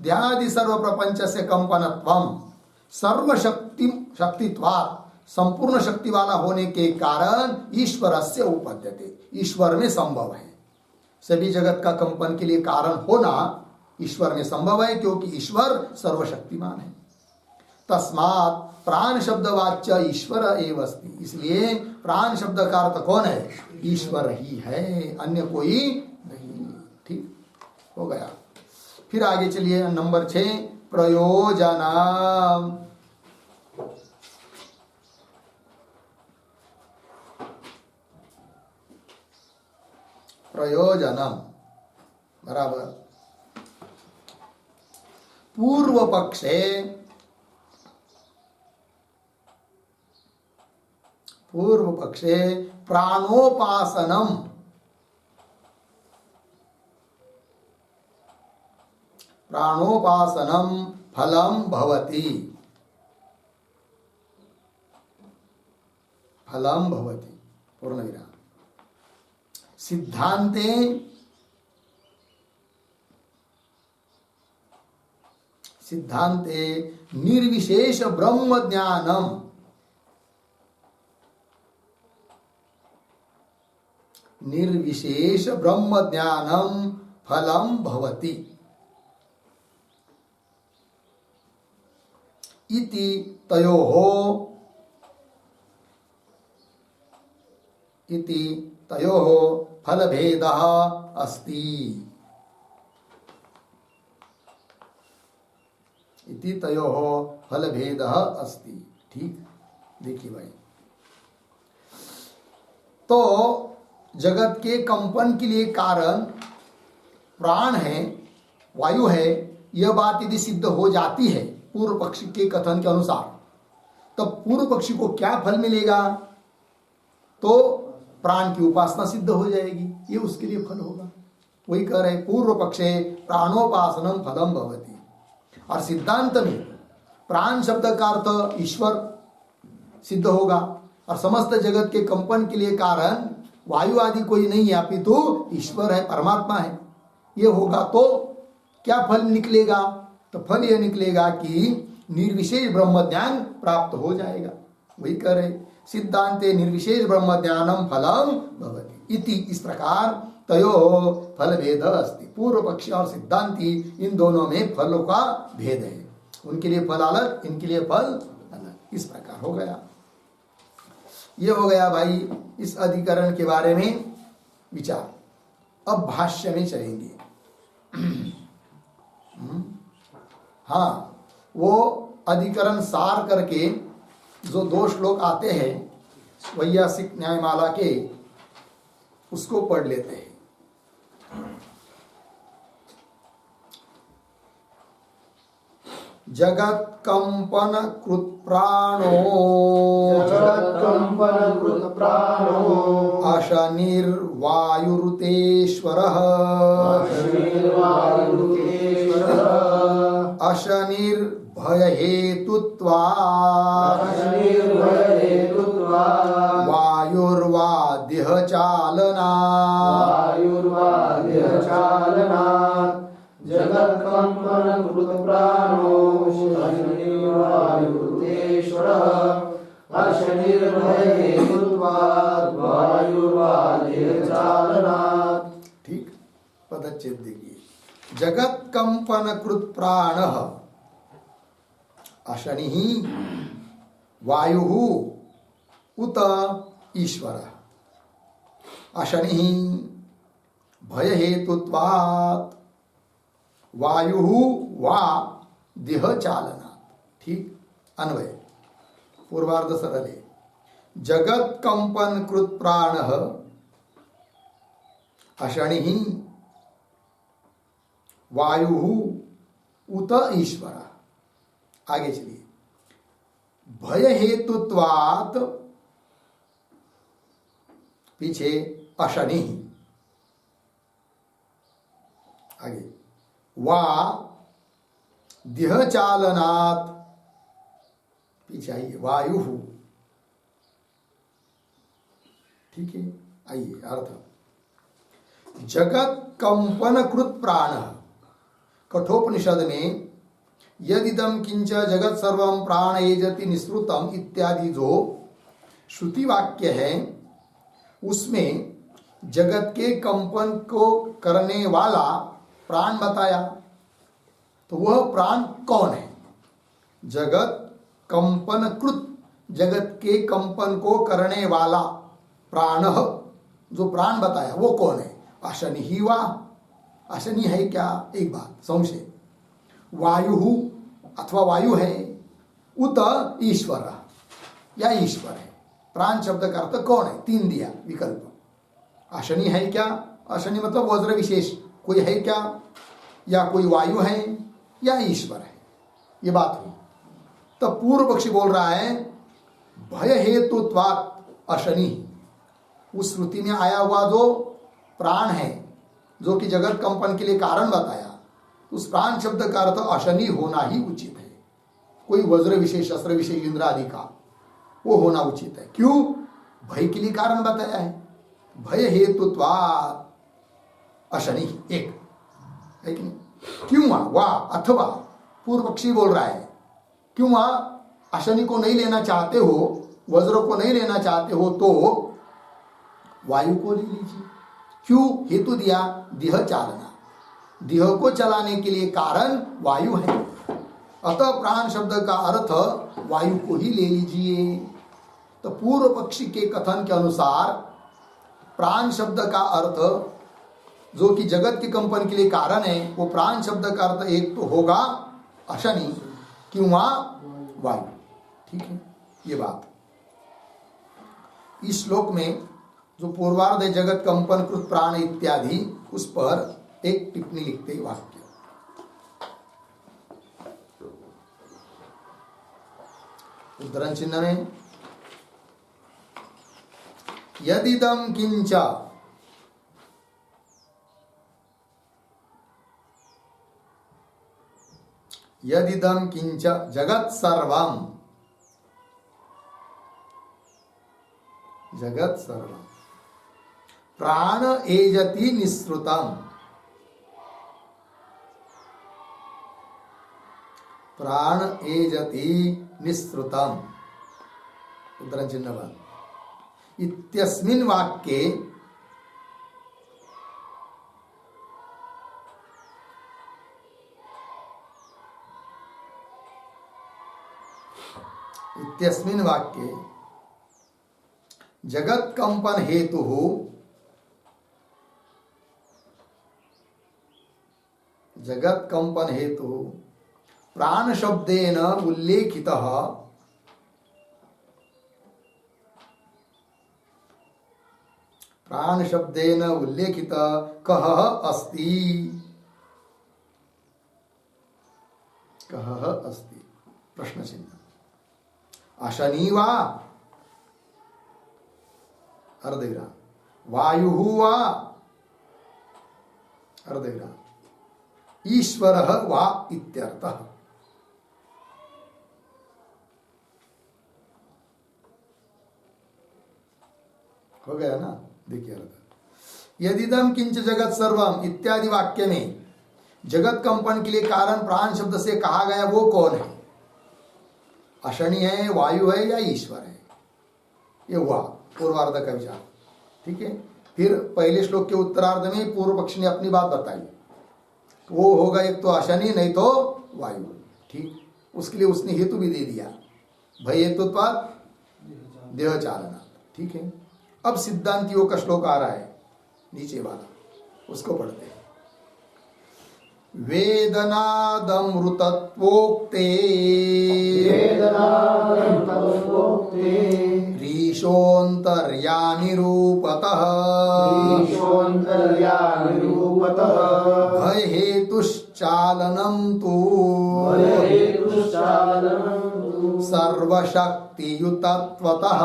देहादि सर्व प्रपंच से कंपनत्वम सर्वशक्तित्वात्, संपूर्ण शक्ति वाला होने के कारण ईश्वर से उपपद्यते, ईश्वर में संभव है। सभी जगत का कंपन के लिए कारण होना ईश्वर में संभव है, क्योंकि ईश्वर सर्वशक्तिमान है। तस्मात् प्राण शब्द वाच्य ईश्वर एव अस्ति, इसलिए प्राण शब्द का अर्थ कौन है? ईश्वर ही है, अन्य कोई नहीं। ठीक हो गया। फिर आगे चलिए, नंबर 6 प्रयोजन। प्रयोजनम बराबर पूर्व पक्षे प्राणोपासनम, प्राणोपासनम फलम भवति, फलम भवति पूर्ण विराम। सिद्धांते सिद्धांते निर्विशेष ब्रह्म ज्ञानम, निर्विशेष ब्रह्म ज्ञानम फलम भवति इति तयोः फलभेदः अस्ति, इति तयोः फलभेदः अस्ति। ठीक, देखिए भाई, तो जगत के कंपन के लिए कारण प्राण है, वायु है, यह बात यदि सिद्ध हो जाती है पूर्व पक्षी के कथन के अनुसार, तो पूर्व पक्षी को क्या फल मिलेगा? तो प्राण की उपासना सिद्ध हो जाएगी, ये उसके लिए फल होगा। वही कह रहे पूर्व पक्षे प्राणोपासनम फलम भवति। और सिद्धांत में प्राण शब्द का अर्थ ईश्वर, सिद्ध होगा। और समस्त जगत के कंपन के लिए कारण वायु आदि कोई नहीं है, अपितु ईश्वर है, परमात्मा है। ये होगा तो क्या फल निकलेगा? तो फल यह निकलेगा कि निर्विशेष ब्रह्म ज्ञान प्राप्त हो जाएगा। वही कह रहे सिद्धांते निर्विशेष ब्रह्म ज्ञानम फलम भवति इति। इस प्रकार तयो फल भेद अस्ति। पूर्व पक्षी और सिद्धांती इन दोनों में फलों का भेद है। उनके लिए फल अलग, इनके लिए फल अलग। इस प्रकार हो गया। ये हो गया भाई इस अधिकरण के बारे में विचार। अब भाष्य में चलेंगे। हाँ, वो अधिकरण सार करके जो 2 श्लोक आते हैं वैयासिक न्यायमाला के, उसको पढ़ लेते हैं। जगत कंपन कृत प्राणो अशनिर्वायुरुतेश्वरः अशनिर्भयहेतुत्वात् वायुर्वादिह चालनात् जगत कंपन कृत प्राणो अशनिर्वायुरुतेश्वरः अशनिर्भयहेतुत्वात् वायुर्वादिह चालनात्। ठीक, पदच्छेद देखिए। जगत कंपन कृत प्राणः अशनिः वायुः उत ईश्वरः। अशनिः भयहेतुत्वात् वायुः वा देह चालना। ठीक, अन्वय पूर्वार्ध सरल है। जगत कंपन कृत प्राणः अशनिः वायुः उत ईश्वरः। आगे चलिए। भय हेतुत्वात् पीछे अशनि, आगे वा देह चालनात् पीछे आइए वायु। ठीक है, आइए अर्थ। जगत कंपन कृत प्राण। कठोपनिषद में यदिदम किंच जगत सर्वं प्राण एजति निःसृतम इत्यादि जो श्रुति वाक्य है, उसमें जगत के कंपन को करने वाला प्राण बताया। तो वह प्राण कौन है? जगत कंपन कृत, जगत के कंपन को करने वाला प्राण, जो प्राण बताया वो कौन है? अशनि ही वा, अशनि है क्या? एक बात संशय। वायु अथवा वायु है, उत ईश्वर या ईश्वर है। प्राण शब्द का अर्थ कौन है? 3 दिया विकल्प। अशनि है क्या? अशनि मतलब वज्र विशेष कोई है क्या? या कोई वायु है या ईश्वर है? ये बात हुई। तो पूर्व पक्षी बोल रहा है भय हेतुत्वात् अशनि। उस श्रुति में आया हुआ जो प्राण है, जो कि जगत कंपन के लिए कारण बताया, उस प्राण शब्द का अर्थ अशनि होना ही उचित है। कोई वज्र विशेष, अस्त्र विशेष, इंद्र आदि का वो होना उचित है। क्यों? भय के लिए कारण बताया है। भय हेतुत्वात् अशनि एक है कि नहीं? क्यों वाह अथवा पूर्व पक्षी बोल रहा है क्यों अशनि को नहीं लेना चाहते हो, वज्र को नहीं लेना चाहते हो, तो वायु को ले लीजिए। क्यों हेतु दिया? देह चालना, देह को चलाने के लिए कारण वायु है। अतः प्राण शब्द का अर्थ वायु को ही ले लीजिए। तो पूर्व पक्षी के कथन के अनुसार प्राण शब्द का अर्थ जो कि जगत के कंपन के लिए कारण है, वो प्राण शब्द का अर्थ एक तो होगा अशनि, क्यों वायु। ठीक है, ये बात। इस श्लोक में जो पूर्वार्ध है जगत कंपन कृत प्राण इत्यादि, उस पर एक टिप्पणी लिखते वाक्य। उद्धरण चिन्ह में यदिदम किंच, यदिदम किंच जगत सर्वम, जगत सर्वम प्राण एजति निःसृतम, प्राण एजति निःसृतम उद्धरण चिन्ह बंद। इत्यस्मिन् वाक्ये इत्यस्मिन् वाक्ये जगत कंपन हेतु जगत कंपन हेतु प्राण शब्देन उल्लेखितः प्राण शब्देन उल्लेखित कः अस्ति, कः अस्ति प्रश्न चिन्ह। अशनि वा अर्धविराम, वायुः वा अर्धविराम, ईश्वरः वा इत्यर्थः। हो गया ना? देखिए अर्थ, यदिदम किंच जगत सर्वम इत्यादि वाक्य में जगत कंपन के लिए कारण प्राण शब्द से कहा गया वो कौन है? अशनि है, वायु है या ईश्वर है? ये हुआ पूर्वार्ध का विचार। ठीक है, फिर पहले श्लोक के उत्तरार्ध में पूर्व पक्ष ने अपनी बात बताई, वो होगा एक तो अशनि नहीं तो वायु। ठीक, उसके लिए उसने हेतु भी दे दिया, भय हेतुत्वात् देह चालना। ठीक है, अब सिद्धांतियों का श्लोक आ रहा है नीचे वाला, उसको पढ़ते हैं। वेदनादमृतत्वोक्ते रीशोऽन्तर्यामि रूपतः भयहेतुश्चालनं तु सर्वशक्तियुतत्वतः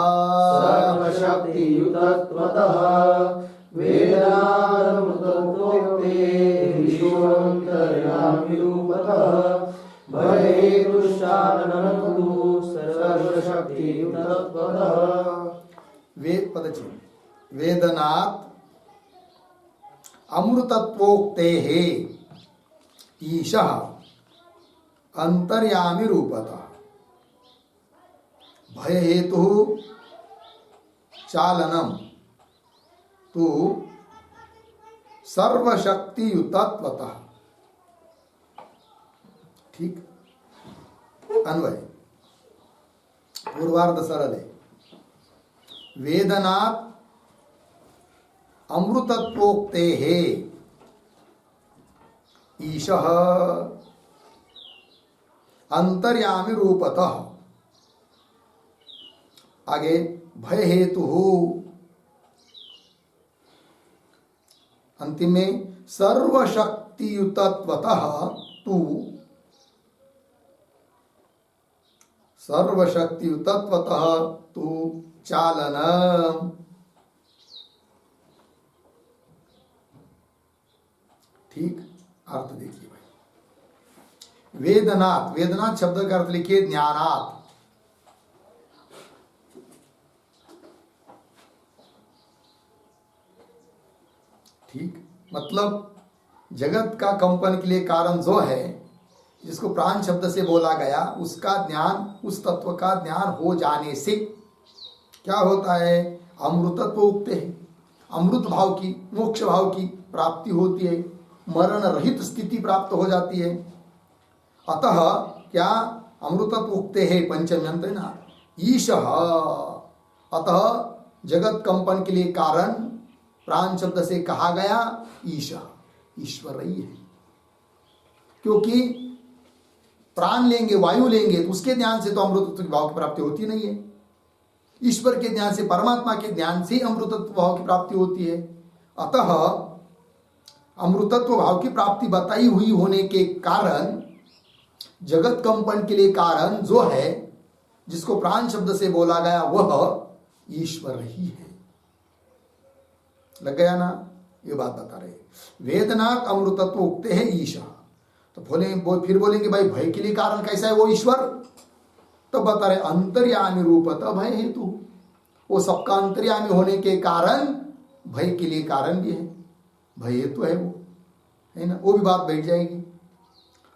वेदनात् अमृतत्वोक्तेः ईशः अंतर्यामी रूपतः भय हेतु चालनम तु सर्वशक्तियुतत्वतः। ठीक, अन्वय पूर्वार्ध सरल है। वेदनात् अमृतत्वोक्तेः ईशः अंतर्यामी रूपतः, आगे भय हेतु अंतिम में सर्वशक्तियुतत्वतः तु सर्वशक्तियुतत्वतः तु चालनम। ठीक, अर्थ देखिए भाई। वेदनात्, वेदनात् शब्द का अर्थ लिखिए ज्ञानात्। ठीक, मतलब जगत का कंपन के लिए कारण जो है, जिसको प्राण शब्द से बोला गया, उसका ज्ञान, उस तत्व का ज्ञान हो जाने से क्या होता है? अमृतत्व उगते हैं, अमृत भाव की, मोक्ष भाव की प्राप्ति होती है, मरण रहित स्थिति प्राप्त हो जाती है। अतः क्या अमृतत्व उगते हैं, पंचमी अंत है ना, ईशः। अतः जगत कंपन के लिए कारण प्राण शब्द से कहा गया ईशः, ईश्वर ही है। क्योंकि प्राण लेंगे, वायु लेंगे तो उसके ज्ञान से तो अमृतत्व भाव की प्राप्ति होती नहीं है। ईश्वर के ज्ञान से, परमात्मा के ज्ञान से अमृतत्व भाव की प्राप्ति होती है। अतः अमृतत्व भाव की प्राप्ति बताई हुई होने के कारण जगत कंपन के लिए कारण जो है, जिसको प्राण शब्द से बोला गया, वह ईश्वर ही है। लग गया ना? ये बात बता रहे। वेदनात् अमृतत्व उगते हैं ईशा, तो फिर बोलेंगे भाई भय के लिए कारण कैसा है? वो ईश्वर। तो बता रहे अंतर्यामी रूपतः भय हेतु, वो सबका अंतर्यामी होने के कारण भय के लिए कारण भी है, भय हेतु है वो, है ना, वो भी बात बैठ जाएगी।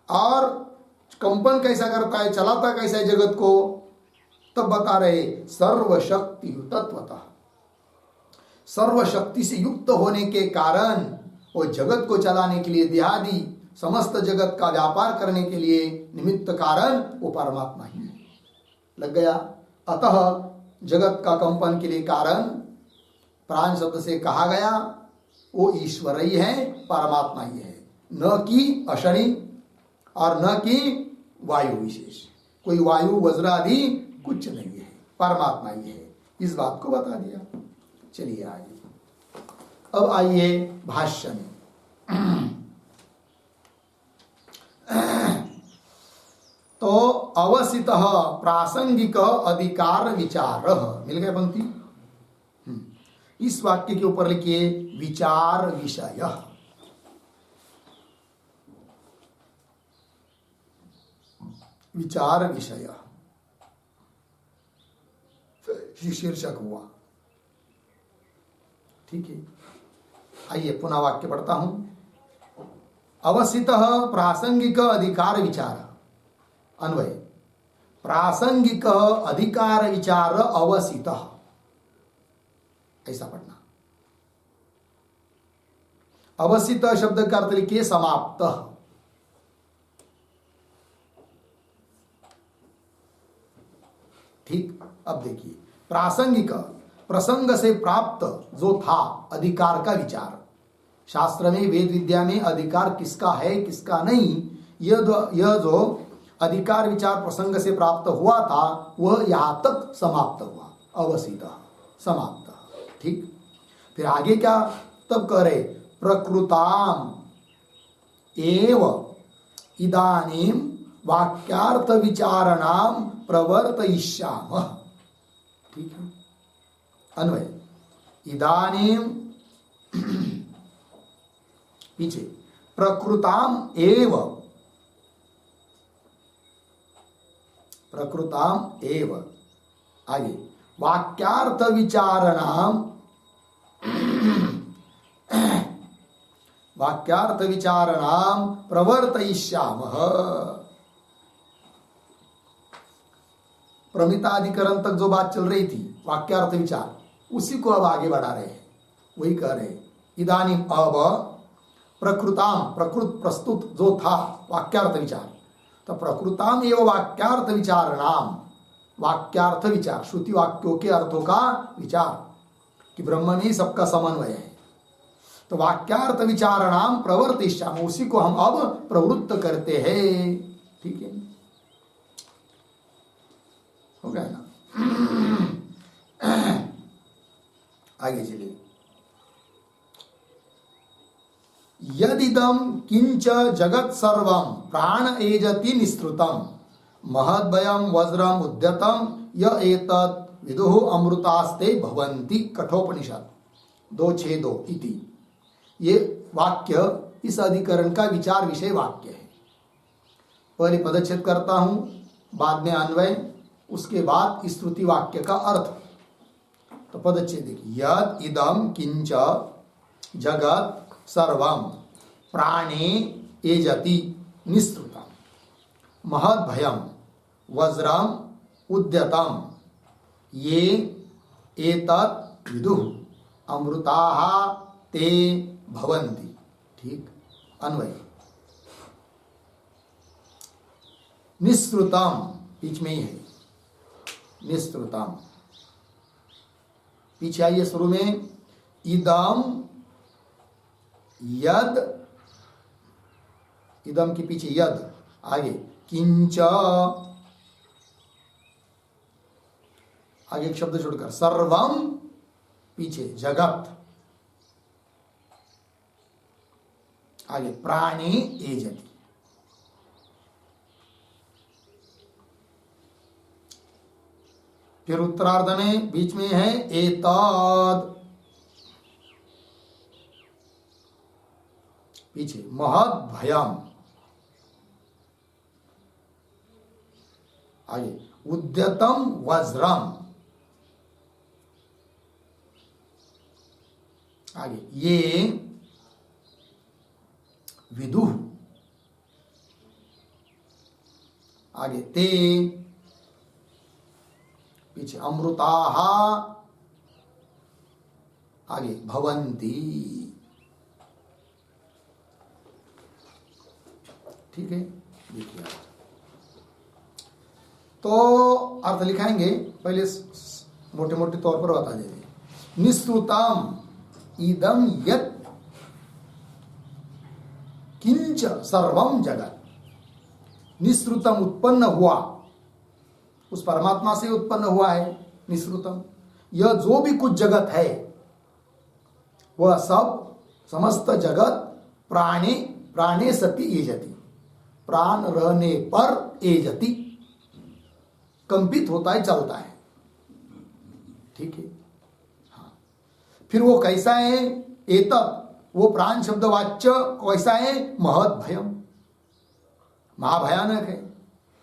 और कंपन कैसा करता है, चलाता कैसा है जगत को, तब बता रहे सर्वशक्ति तत्वतः, सर्वशक्ति से युक्त होने के कारण वो जगत को चलाने के लिए, देहादि समस्त जगत का व्यापार करने के लिए निमित्त कारण वो परमात्मा ही है। लग गया। अतः जगत का कंपन के लिए कारण प्राण शब्द से कहा गया वो ईश्वर ही है, परमात्मा ही है, न कि अशनि और न कि वायु विशेष, कोई वायु वज्र आदि कुछ नहीं है, परमात्मा ही है। इस बात को बता दिया। चलिए आगे, अब आइए भाष्य में। तो अवसितः प्रासंगिक अधिकार विचार, मिल गए पंक्ति। इस वाक्य के ऊपर लिखिए विचार विषय। विचार विषय शीर्षक हुआ। ठीक है, आइए पुनः वाक्य पढ़ता हूं। अवसितः प्रासंगिक अधिकार विचार, अन्वय प्रासंगिक अधिकार विचार अवसितः, ऐसा पढ़ना। अवसित शब्द का अर्थ लिखिए समाप्त। ठीक, अब देखिए प्रासंगिक, प्रसंग से प्राप्त जो था अधिकार का विचार। शास्त्र में, वेद विद्या में अधिकार किसका है किसका नहीं, यह जो अधिकार विचार प्रसंग से प्राप्त हुआ था वह यहां तक समाप्त हुआ, अवसित समाप्त। ठीक, फिर आगे क्या, तब कह रहे प्रकृताम एव इदानीम वाक्यार्थ विचारणाम प्रवर्तयिष्यामः। ठीक है, अन्वय इदानीम पीछे प्रकृताम एव, प्रकृताम एव, आगे वाक्यार्थ विचारणाम, वाक्यार्थ विचारणाम प्रवर्तयिष्यामः। प्रमिताधिकरण तक जो बात चल रही थी वाक्यार्थ विचार, उसी को अब आगे बढ़ा रहे हैं। वही कह रहे इदानीम, अब प्रकृताम, प्रकृत प्रस्तुत जो था वाक्यार्थ विचार, तो प्रकृताम एवं वाक्यार्थ विचारणाम, वाक्यार्थ विचार श्रुति वाक्यों के अर्थों का विचार कि ब्रह्म में ही सबका समन्वय है, तो वाक्यार्थ विचारणाम प्रवर्तिष्यामः, उसी को हम अब प्रवृत्त करते हैं। ठीक है, हो गया ना। आगे चलिए, यदिदं किंच जगत सर्वं प्राण एजति निस्तृतम महद्भयं वज्रम उद्यतम य एतत् विदुः अमृतास्ते भवन्ति, कठोपनिषद 2:6-2 इति। ये वाक्य इस अधिकरण का विचार विषय वाक्य है। पहले पदच्छेद करता हूं, बाद में अन्वय, उसके बाद स्तुति वाक्य का अर्थ। तो पदच्छेद देखिए, यद इदम किंच जगत सर्वम प्राणे एजति निस्तृतम महद्भयम वज्रम उद्यतम ये एतत् विदुः अमृताः ते भवन्ति। ठीक, अन्वय निस्तृतम बीच में ही है, निस्तृतम पीछे आइए शुरू में, इदम यद, इदम के पीछे यद, आगे किंच, आगे एक शब्द छोड़कर सर्वम, पीछे जगत, आगे प्राणी एजति। फिर उत्तरार्ध में बीच में है एतद, पीछे महद भयम, आगे उद्यतम वज्रम, आगे ये विदुः, आगे ते, पीछे अमृताः, आगे भवन्ति। ठीक है, देखिए तो अर्थ लिखाएंगे, पहले मोटे मोटे तौर पर बता देंगे। निःसृतम इदं यत् किंच सर्वम जगत, निःसृतम उत्पन्न हुआ, उस परमात्मा से उत्पन्न हुआ है निःसृतम। यह जो भी कुछ जगत है वह सब समस्त जगत प्राणे प्राणे सति एजति, प्राण रहने पर एजति, कंपित होता है, चलता है। ठीक है, हाँ। फिर वो कैसा है? एतत्, वो प्राण शब्द वाच्य कैसा है? महत् भयम, महाभयानक है,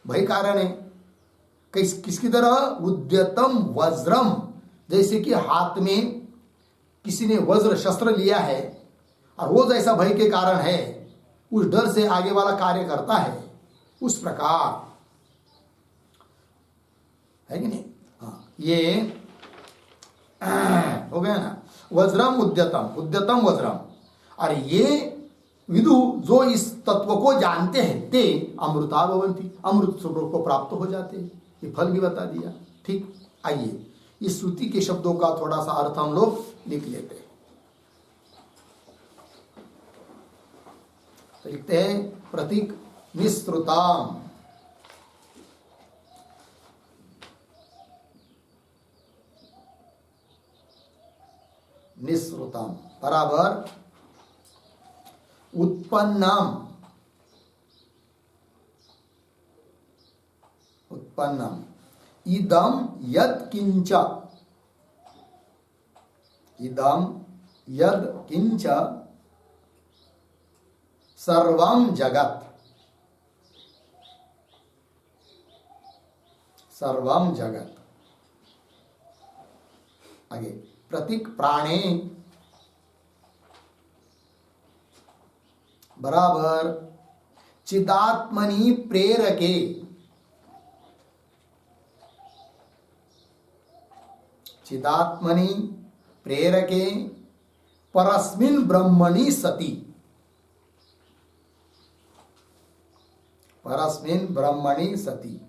भय कारण है। किसकी तरह? उद्यतम वज्रम, जैसे कि हाथ में किसी ने वज्र शस्त्र लिया है और वो जैसा भय के कारण है, उस डर से आगे वाला कार्य करता है, उस प्रकार है कि नहीं? हाँ, ये हो गया ना। वज्रम उद्यतम, उद्यतम वज्रम। और ये विदु जो इस तत्व को जानते हैं, ते अमृता भवन्ति, अमृत स्वरूप को प्राप्त हो जाते हैं। ये फल भी बता दिया। ठीक, आइए इस श्रुति के शब्दों का थोड़ा सा अर्थ हम लोग लिख लेते हैं। तो लिखते हैं प्रतीक निःसृताम, निःसृतम बराबर उत्पन्नम, उत्पन्नम इदम यत् किंच, इदम यद् किंच सर्वं जगत्, सर्वं जगत्। आगे प्रतीक प्राणे बराबर चिदात्मनि प्रेरके, चिदात्मनि प्रेरके परस्मिन् ब्रह्मणि सति, परस्मिन् ब्रह्मणि सति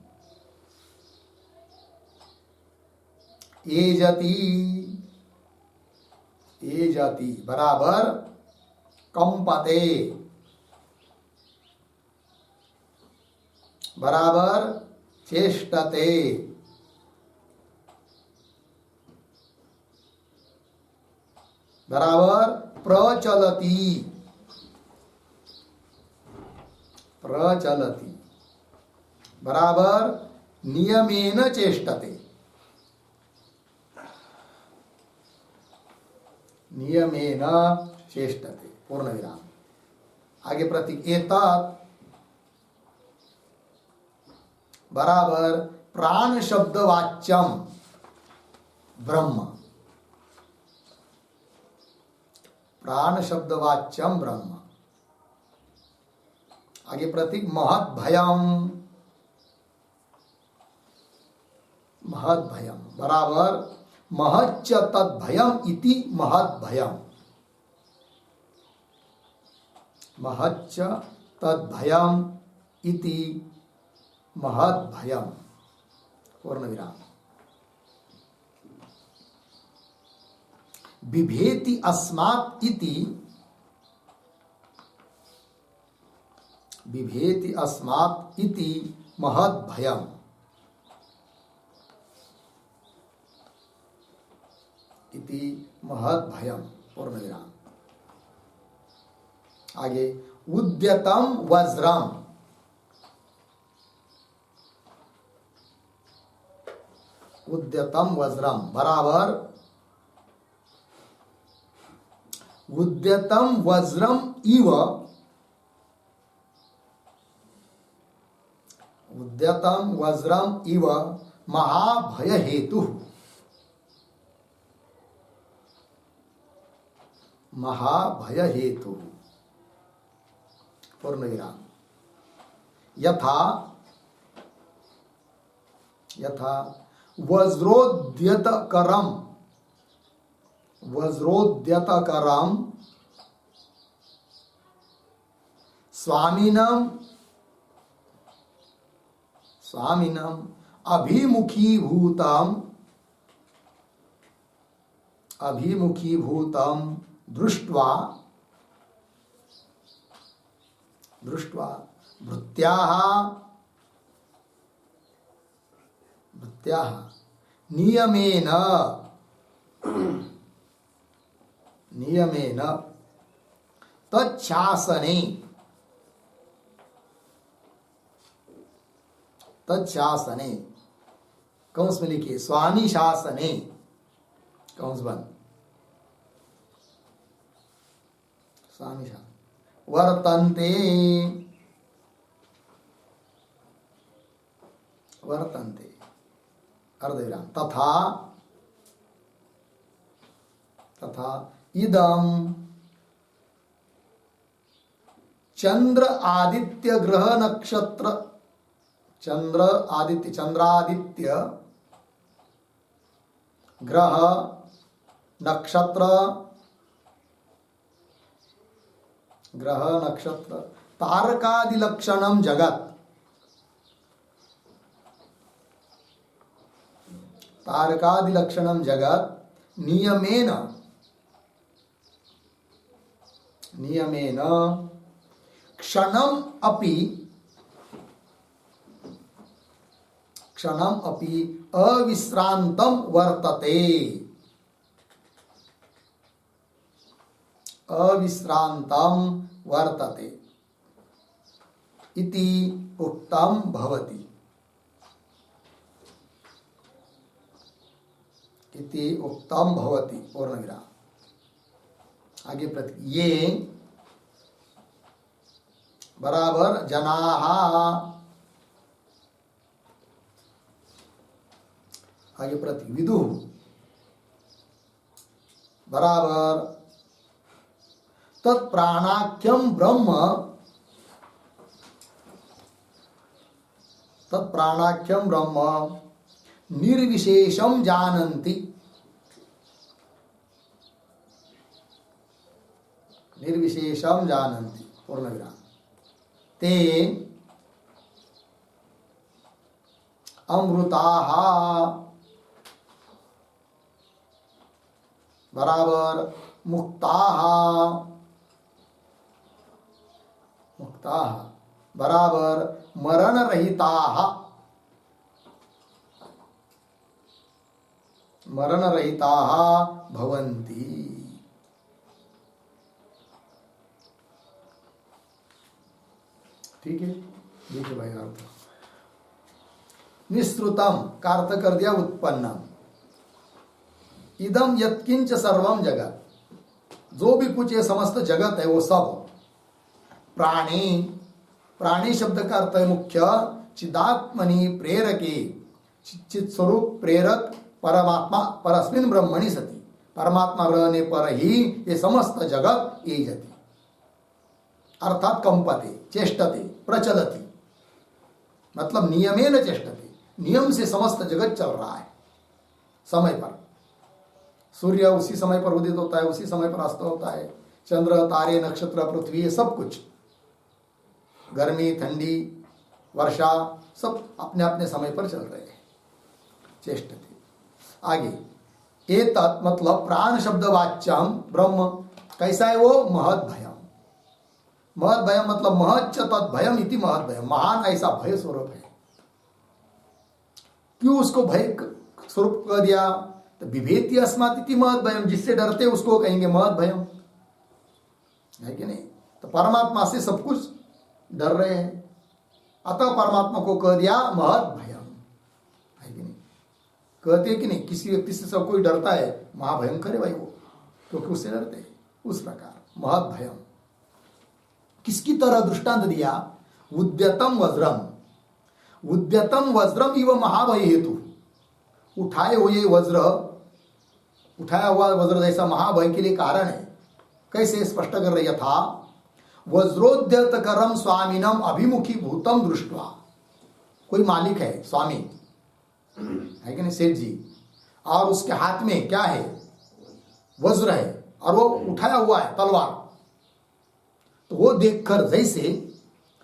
एजति, एजति बराबर कंपते बराबर चेष्टते, बराबर प्रचलति, प्रचलति बराबर नियमेन चेष्टते, नियमेन चेष्टते पूर्ण विराम। आगे प्रतीक एतत् बराबर प्राण शब्द वाच्यम ब्रह्म, प्राण शब्द वाच्यम ब्रह्म। आगे प्रतीक महत् भयम, महत् भयम बराबर महच्च तद्भयम इति महत् भयम, महच्च तद्भयम इति महत् भयम पूर्ण विराम। बिभेति अस्मात् इति, बिभेति अस्मात् इति महत् भयम, इति महत् भयम पूर्ण विराम। आगे उद्यतम वज्रम, उद्यतम वज्रम बराबर उद्यतम वज्रम इव, उद्यतम वज्रम इव महाभय हेतु, महाभय हेतु पूर्ण विराम। यथा यथा वज्रोद्यतकरम स्वामिनम अभिमुखीभूतम दृष्ट्वा भृत्याः नियमेन तच्छासने कंस में लिखिए स्वामी शासने कंस बंद स्वामी शासन वर्तन्ते अर्धविराम तथा इदं चंद्रादित्य ग्रह नक्षत्र तारकादिलक्षणं जगत् नियमेन क्षणम अपि अविश्रांतं वर्तते इति उक्तं भवति। पूर्णविराम। आगे ये बराबर जनाः आगे प्रति विदुः बराबर तत्प्राणाख्यम ब्रह्म निर्विशेषम जानन्ति पूर्णविराम। ते अमृताः बराबर मुक्ताः बराबर मरण रहिताः भवन्ति। ठीक है, देखिए भाई अर्थ निःसृतम का अर्थ कर दिया उत्पन्नम। इदम यत्किंच सर्वम जगत, जो भी कुछ ये समस्त जगत है वो सब प्राणी शब्द का अर्थ है मुख्य चिदात्मनि प्रेरके, चित स्वरूप प्रेरक परमात्मा परस्मिन् ब्रह्मणि सति, परमात्मा रहने पर ही ये समस्त जगत ये जति अर्थात कंपते चेष्टते प्रचलति, मतलब नियमेन चेष्टते, नियम से समस्त जगत चल रहा है। समय पर सूर्य उसी समय पर उदित होता है, उसी समय पर अस्त होता है, चंद्र तारे नक्षत्र पृथ्वी ये सब कुछ, गर्मी ठंडी वर्षा सब अपने अपने समय पर चल रहे हैं। चेष्टते। आगे एतत् मतलब प्राण शब्द वाच्यम ब्रह्म कैसा है वो महद भयम मतलब महच्च तत् भयम इति महद भयम, महान ऐसा भय स्वरूप है। क्यों उसको भय स्वरूप कह दिया? तो विभेति अस्मात् इति महद भयम, जिससे डरते उसको कहेंगे महद भयम, है कि नहीं? तो परमात्मा से सब कुछ डर रहे हैं, अतः परमात्मा को कह दिया महद भयम, है कि नहीं? कहते कि नहीं, किसी व्यक्ति से सब कोई डरता है, महाभयंकर है भाई वो, क्योंकि उससे डरते हैं। उस प्रकार महद भयम किसकी तरह दृष्टांत दिया? उद्यतम वज्रम इव महाभय हेतु, उठाया हुआ वज्र जैसा महाभय के लिए कारण है। कैसे स्पष्ट कर रही था, वज्रोद्यत करम स्वामिनम अभिमुखी भूतम दृष्टवा। कोई मालिक है, स्वामी है कि नहीं, सेठ जी, और उसके हाथ में क्या है, वज्र है, और वो उठाया हुआ है तलवार। तो वो देखकर जैसे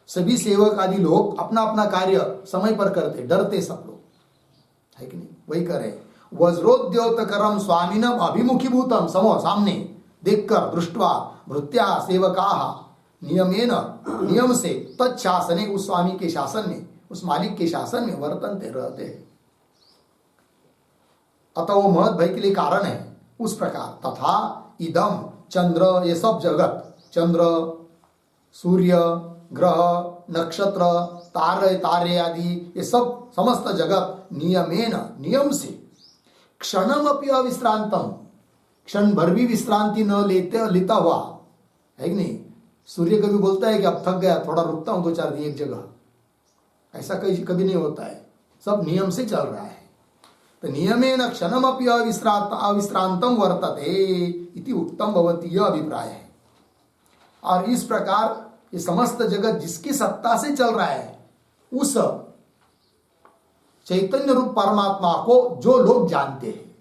सभी सेवक आदि लोग अपना अपना कार्य समय पर करते, डरते सब लोग, है कि नहीं, वही करे। वज्रोद्योत करम स्वामिनम अभिमुखी भूतम, समो सामने देखकर, दृष्टवा भृत्या सेवका नियमेन, नियम से, तत्शासने, उस स्वामी के शासन में, उस मालिक के शासन में वर्तनते, रहते हैं। अतः वो महत भय के लिए कारण है। उस प्रकार तथा इदम चंद्र, ये सब जगत, चंद्र, सूर्य, ग्रह, नक्षत्र, तारे आदि, ये सब समस्त जगत नियमेन, नियम से, क्षणम अपि अविश्रांतम, क्षण भर भी विश्रांति न लेता हुआ, है कि नहीं। सूर्य कभी बोलता है कि अब थक गया, थोड़ा रुकता हूं 2-4 दिन एक जगह, ऐसा कभी नहीं होता है, सब नियम से चल रहा है। तो नियमेन क्षणमपि अविश्रांतम वर्तते इति उत्तम भवति, यह अभिप्राय है। और इस प्रकार ये समस्त जगत जिसकी सत्ता से चल रहा है, उस चैतन्य रूप परमात्मा को जो लोग जानते हैं,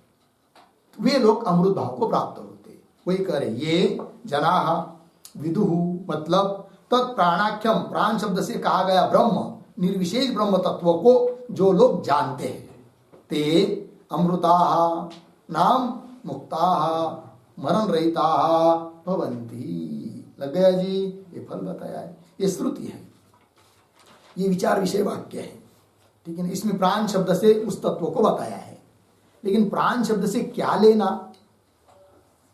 वे लोग अमृत भाव को प्राप्त होते। वही करे, ये जनाः विदुः, मतलब तत्प्राणाख्यम, प्राण शब्द से कहा गया ब्रह्म, निर्विशेष ब्रह्म तत्व को जो लोग जानते हैं, ते अमृताः नाम मुक्ताः मरण रहिताः भवन्ति। लग गया जी, ये फल बताया है, ये श्रुति है, ये विचार विषय वाक्य है, ठीक है ना। इसमें प्राण शब्द से उस तत्व को बताया है, लेकिन प्राण शब्द से क्या लेना,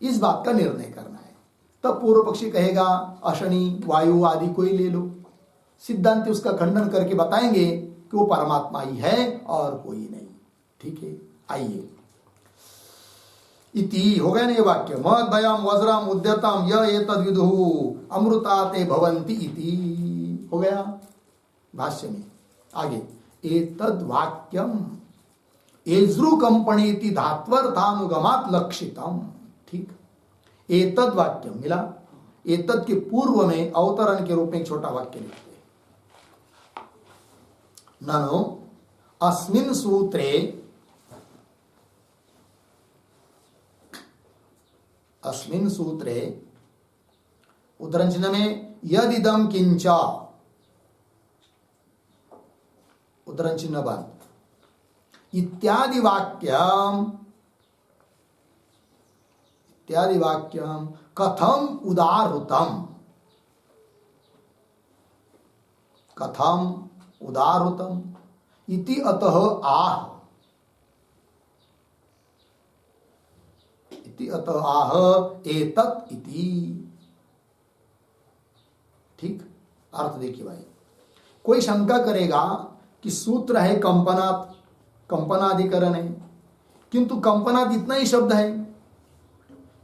इस बात का निर्णय करना है। तब पूर्व पक्षी कहेगा अशनि, वायु आदि कोई ले लो, सिद्धांत उसका खंडन करके बताएंगे कि वो परमात्मा ही है और कोई नहीं, ठीक है। आइए, इति हो गया ना ये वाक्य, महद्भयम वज्रम उद्यतम य एतद् विदुः अमृता ते भवन्ति इति हो गया भाष्य में। आगे, एतद् वाक्यम एज्रु कंपणेति धात्वर्थानुगमात् लक्षितम, ठीक। एतद् वाक्यम मिला, एतद् के पूर्व में अवतरण के रूप में एक छोटा वाक्य लिखते हैं, ननु अस्मिन् सूत्रे, अस्मिन् सूत्रे उद्धरण चिन्ह में यदिदम किंच, उद्धरण चिन्ह बंद, इत्यादि वाक्यम कथम उदाहृतम, कथम उदाहृतम इति अतः आह, इति अतः आह एतत् इति, ठीक। अर्थ देखिए भाई, कोई शंका करेगा कि सूत्र है कंपनात्, कंपनाधिकरण है, किंतु कंपनात् इतना ही शब्द है,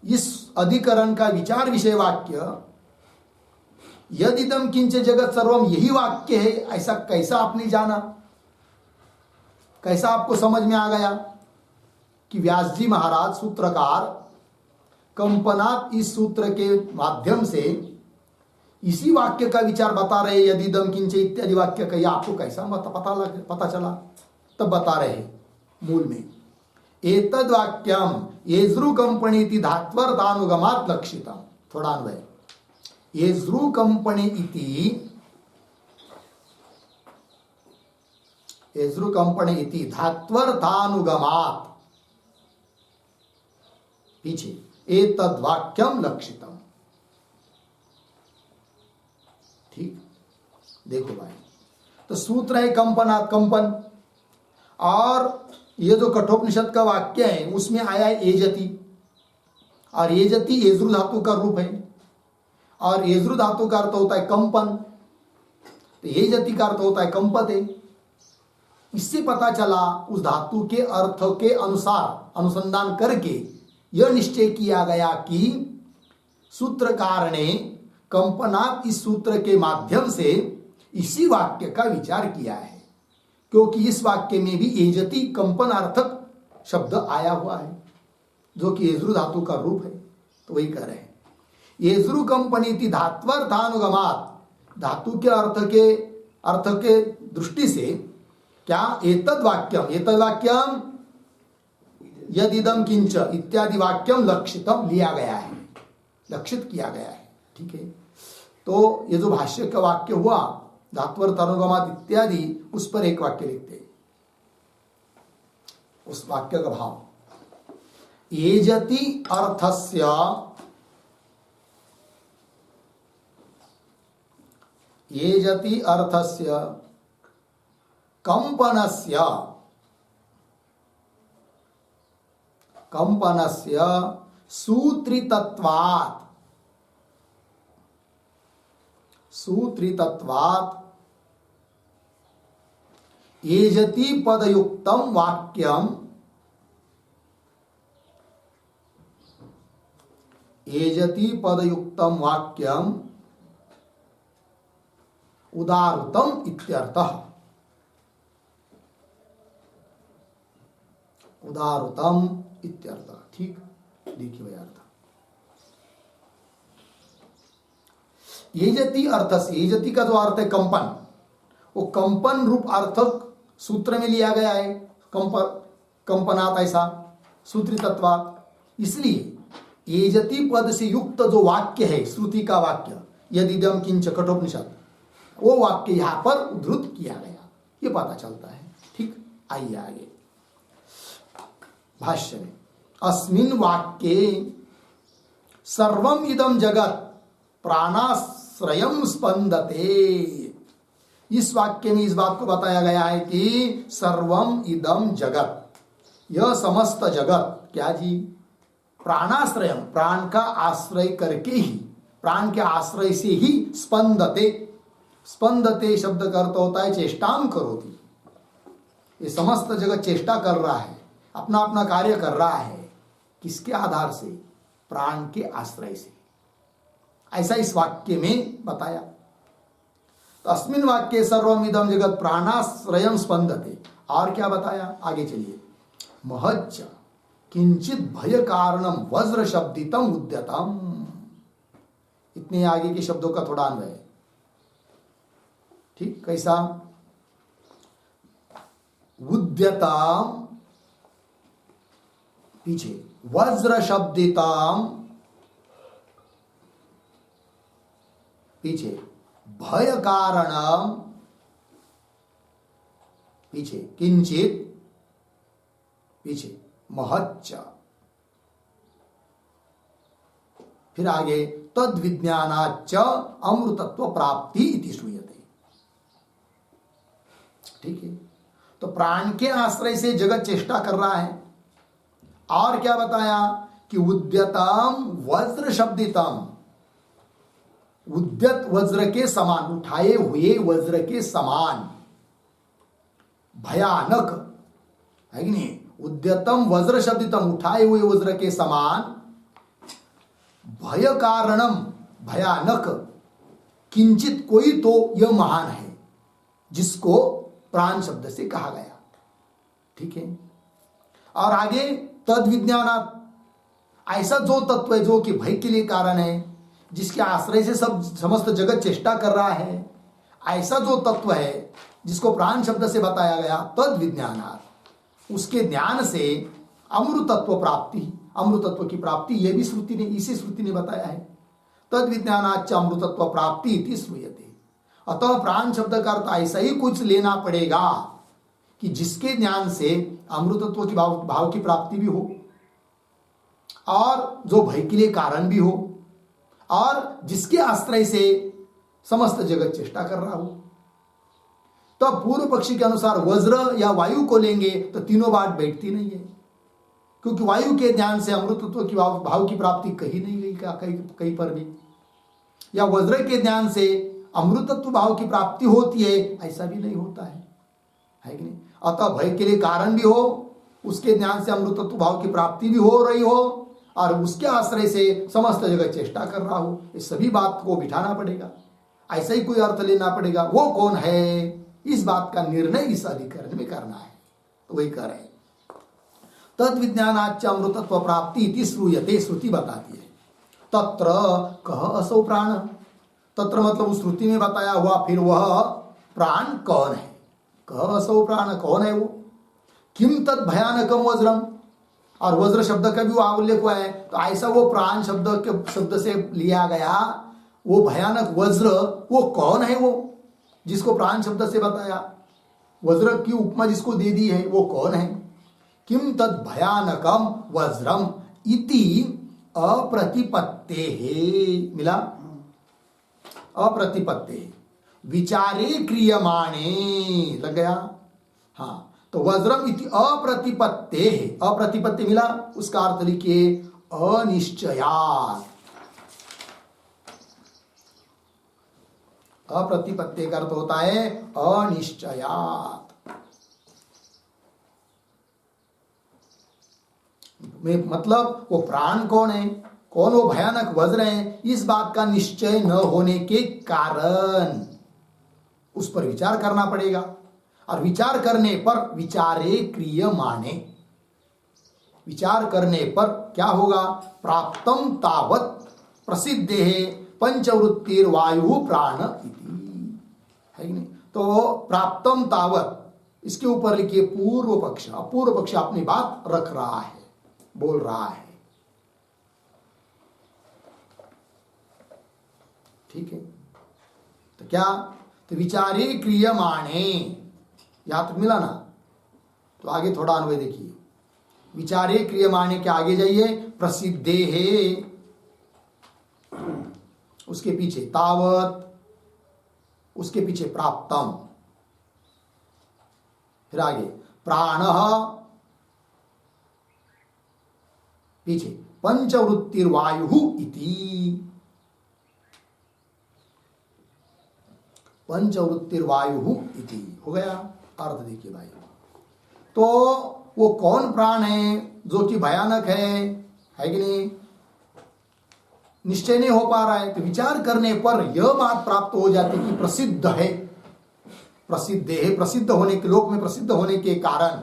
इस अधिकरण का विचार विषय वाक्य यदिदम किंच जगत सर्वम, यही वाक्य है, ऐसा कैसा आपने जाना, कैसा आपको समझ में आ गया कि व्यास जी महाराज सूत्रकार कंपनात् इस सूत्र के माध्यम से इसी वाक्य का विचार बता रहे, यदिदम किंच इत्यादि वाक्य का, आपको कैसा पता चला, तब बता रहे मूल में, एतद् वाक्यम एज्रु कंपनीति धात्वर्थानुगमात् लक्षितम, थोड़ा अन्वय, एज्रु कंपनी इति, एज्रु कंपनी इति धात्वर्थानुगमात्, पीछे एतद् वाक्यम लक्षितम, ठीक। देखो भाई, तो सूत्र है कंपनात्, कंपन, और ये जो कठोपनिषद का वाक्य है उसमें आया है एजति, और एजति एज्रु धातु का रूप है, और एज्रु धातु का अर्थ होता है कंपन, तो एजति का अर्थ होता है कंपते। इससे पता चला, उस धातु के अर्थ के अनुसार अनुसंधान करके यह निश्चय किया गया कि सूत्रकार ने कंपनात् इस सूत्र के माध्यम से इसी वाक्य का विचार किया है, क्योंकि इस वाक्य में भी एजति कंपनार्थक शब्द आया हुआ है, जो कि एज्रु धातु का रूप है। तो वही कह रहे हैं, येजृ कंपनीति धात्वर्थानुगमात, धातु के अर्थ के दृष्टि से क्या एतद वाक्यम यदिदम किंच इत्यादि वाक्यम लक्षितम लिया गया है, लक्षित किया गया है। ठीक है, तो ये जो भाष्य का वाक्य हुआ धात्वर्थ अनुगमात इत्यादि, उस पर एक वाक्य लिखते हैं, उस वाक्य का भाव एजति अर्थस्य कंपनस्य सूत्रितत्वात् एजति पदयुक्तम वाक्यम उदारुतम इत्यर्थः। उदारुतम इत्यर्थः। ठीक, देखिए भाई अर्थ एजति अर्थ से, एजति का जो अर्थ है कंपन, वो कंपन रूप अर्थक सूत्र में लिया गया है, कंपनात ऐसा सूत्रितत्वात्। इसलिए एजति पद से युक्त जो वाक्य है, श्रुति का वाक्य यदिदम किंच कठोपनिषद, वो वाक्य यहां पर उद्धृत किया गया, ये पता चलता है। ठीक, आइए आगे भाष्य में, अस्मिन् वाक्ये सर्वम इदम जगत प्राणाश्रयम स्पंदते। इस वाक्य में इस बात को बताया गया है कि सर्वम इदम जगत, यह समस्त जगत क्या जी, प्राणाश्रयम, प्राण का आश्रय करके ही, प्राण के आश्रय से ही स्पंदते। स्पंदते शब्द का अर्थ होता है चेष्टाम करोति। ये समस्त जगत चेष्टा कर रहा है, अपना अपना कार्य कर रहा है, किसके आधार से, प्राण के आश्रय से। ऐसा इस वाक्य में बताया। तो अस्मिन् वाक्ये सर्वमिदं जगत प्राणाश्रयं स्पंदते। और क्या बताया, आगे चलिए, महच्च किंचित भय कारणम वज्र शब्दितम उद्यतम। इतने आगे के शब्दों का थोड़ा अन्वय। ठीक, कैसा, उद्यतम पीछे, वज्र शब्दितम पीछे, भय कारणम पीछे, किंचित पीछे, महच्च, फिर आगे तद विज्ञानाच्च अमृतत्व प्राप्ति इति श्रूयते। ठीक है, तो प्राण के आश्रय से जगत चेष्टा कर रहा है। और क्या बताया कि उद्यतम वज्र शब्दितम, उद्यत वज्र के समान, उठाए हुए वज्र के समान, भयानक है कि नहीं, उद्यतम वज्र शब्दितम, उठाए हुए वज्र के समान, भय कारणम, भयानक, किंचित, कोई तो यह महान है, जिसको प्राण शब्द से कहा गया। ठीक है, और आगे तद विज्ञानात्, ऐसा जो तत्व है जो कि भय के लिए कारण है, जिसके आश्रय से सब समस्त जगत चेष्टा कर रहा है, ऐसा जो तत्व है जिसको प्राण शब्द से बताया गया, तद विज्ञानात्, उसके ज्ञान से अमृतत्व प्राप्ति, अमृतत्व की प्राप्ति, यह भी श्रुति ने, इसी श्रुति ने बताया है। तद विज्ञानाच्च अमृतत्व प्राप्ति इति श्रूयते। अतः प्राण शब्द का अर्थ ऐसा ही कुछ लेना पड़ेगा कि जिसके ज्ञान से अमृतत्व की भाव की प्राप्ति भी हो, और जो भय के लिए कारण भी हो, और जिसके आश्रय से समस्त जगत चेष्टा कर रहा हो। तो पूर्व पक्षी के अनुसार वज्र या वायु को लेंगे तो तीनों बात बैठती नहीं है, क्योंकि वायु के ज्ञान से अमृतत्व की भाव की प्राप्ति कहीं नहीं गई, कहीं पर भी। या वज्र के ज्ञान से अमृतत्व भाव की प्राप्ति होती है, ऐसा भी नहीं होता है कि नहीं। अतः भय के लिए कारण भी हो, उसके ज्ञान से अमृतत्व भाव की प्राप्ति भी हो रही हो, और उसके आश्रय से समस्त जगह चेष्टा कर रहा हो, इस सभी बात को बिठाना पड़ेगा, ऐसा ही कोई अर्थ लेना पड़ेगा। वो कौन है, इस बात का निर्णय इस अधिकरण में करना है। तो वही कर रहे, तद विज्ञानाच्च अमृतत्व प्राप्ति इति श्रूयते, श्रुति बताती है। तत्र कह असौ प्राण, तत्र मतलब उस श्रुति में बताया हुआ फिर वह प्राण कौन है, कह असौ प्राण कौन है वो, किम तत् भयानकम वज्रम, और वज्र शब्द का भी वो उल्लेख हुआ है, तो ऐसा वो प्राण शब्द के शब्द से लिया गया वो भयानक वज्र वो कौन है, वो जिसको प्राण शब्द से बताया, वज्र की उपमा जिसको दे दी है वो कौन है। किम तद भयानकम वज्रम इति अप्रतिपत्ते है, मिला अप्रतिपत्ते विचारे क्रियमाणे, लग गया। हाँ, तो वज्रम इति अप्रतिपत्ते है, अप्रतिपत्ति मिला, उसका अर्थ लिखिए अनिश्चयात्। अप्रतिपत्ति का अर्थ होता है अनिश्चयात्, मतलब वो प्राण कौन है, कौन वो भयानक वज्र है, इस बात का निश्चय न होने के कारण उस पर विचार करना पड़ेगा, और विचार करने पर विचारे क्रियमाणे, विचार करने पर क्या होगा, प्राप्तम तावत प्रसिद्धे पंचवृत्तिर्वायु प्राण इति, है कि नहीं। तो प्राप्तम तावत, इसके ऊपर लिखिए पूर्व पक्ष, अपूर्व पक्ष अपनी बात रख रहा है, बोल रहा है, ठीक है। तो क्या, तो विचारे क्रियमाणे, यहां तक मिला ना, तो आगे थोड़ा अन्वय देखिए, विचारे क्रियमाणे के आगे जाइए, प्रसिद्धे है, उसके पीछे तावत, उसके पीछे प्राप्तम, फिर आगे प्राणः, पीछे पंचवृत्तिर्वायु इति, पंचवृत्तिर्वायु इति हो गया। अर्थ देखिए भाई, तो वो कौन प्राण है जो कि भयानक है कि नहीं, निश्चय नहीं हो पा रहा है, तो विचार करने पर यह बात प्राप्त हो जाती कि प्रसिद्ध है, प्रसिद्ध है, प्रसिद्ध होने के, लोक में प्रसिद्ध होने के कारण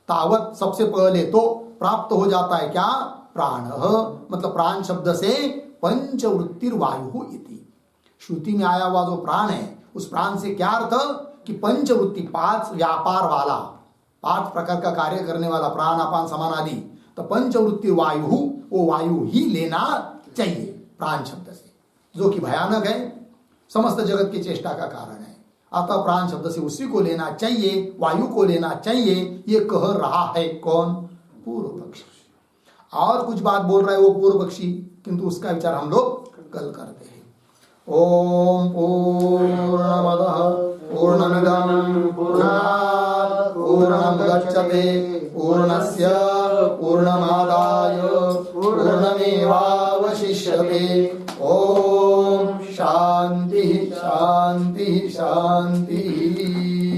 तावत सबसे पहले तो प्राप्त हो जाता है क्या, प्राण, मतलब प्राण शब्द से पंचवृत्तिर्वायु इति, श्रुति में आया हुआ जो प्राण है उस प्राण से क्या अर्थ कि पंचवृत्ति, 5 व्यापार वाला, 5 प्रकार का कार्य करने वाला, प्राण अपान समान आदि, तो पंचवृत्ति वायु, वो वायु ही लेना चाहिए प्राण शब्द से, जो कि भयानक है, समस्त जगत की चेष्टा का कारण है, अतः प्राण शब्द से उसी को लेना चाहिए, वायु को लेना चाहिए, ये कह रहा है कौन, पूर्व पक्षी। और कुछ बात बोल रहा है वो पूर्व पक्षी, किंतु उसका विचार हम लोग कल करते हैं। ओम पूर्णमदः पूर्णमिदं पूर्णात् पूर्णमुदच्यते पूर्णस्य पूर्णमादाय पूर्णमेवावशिष्यते। ओम शांति शांति शांति।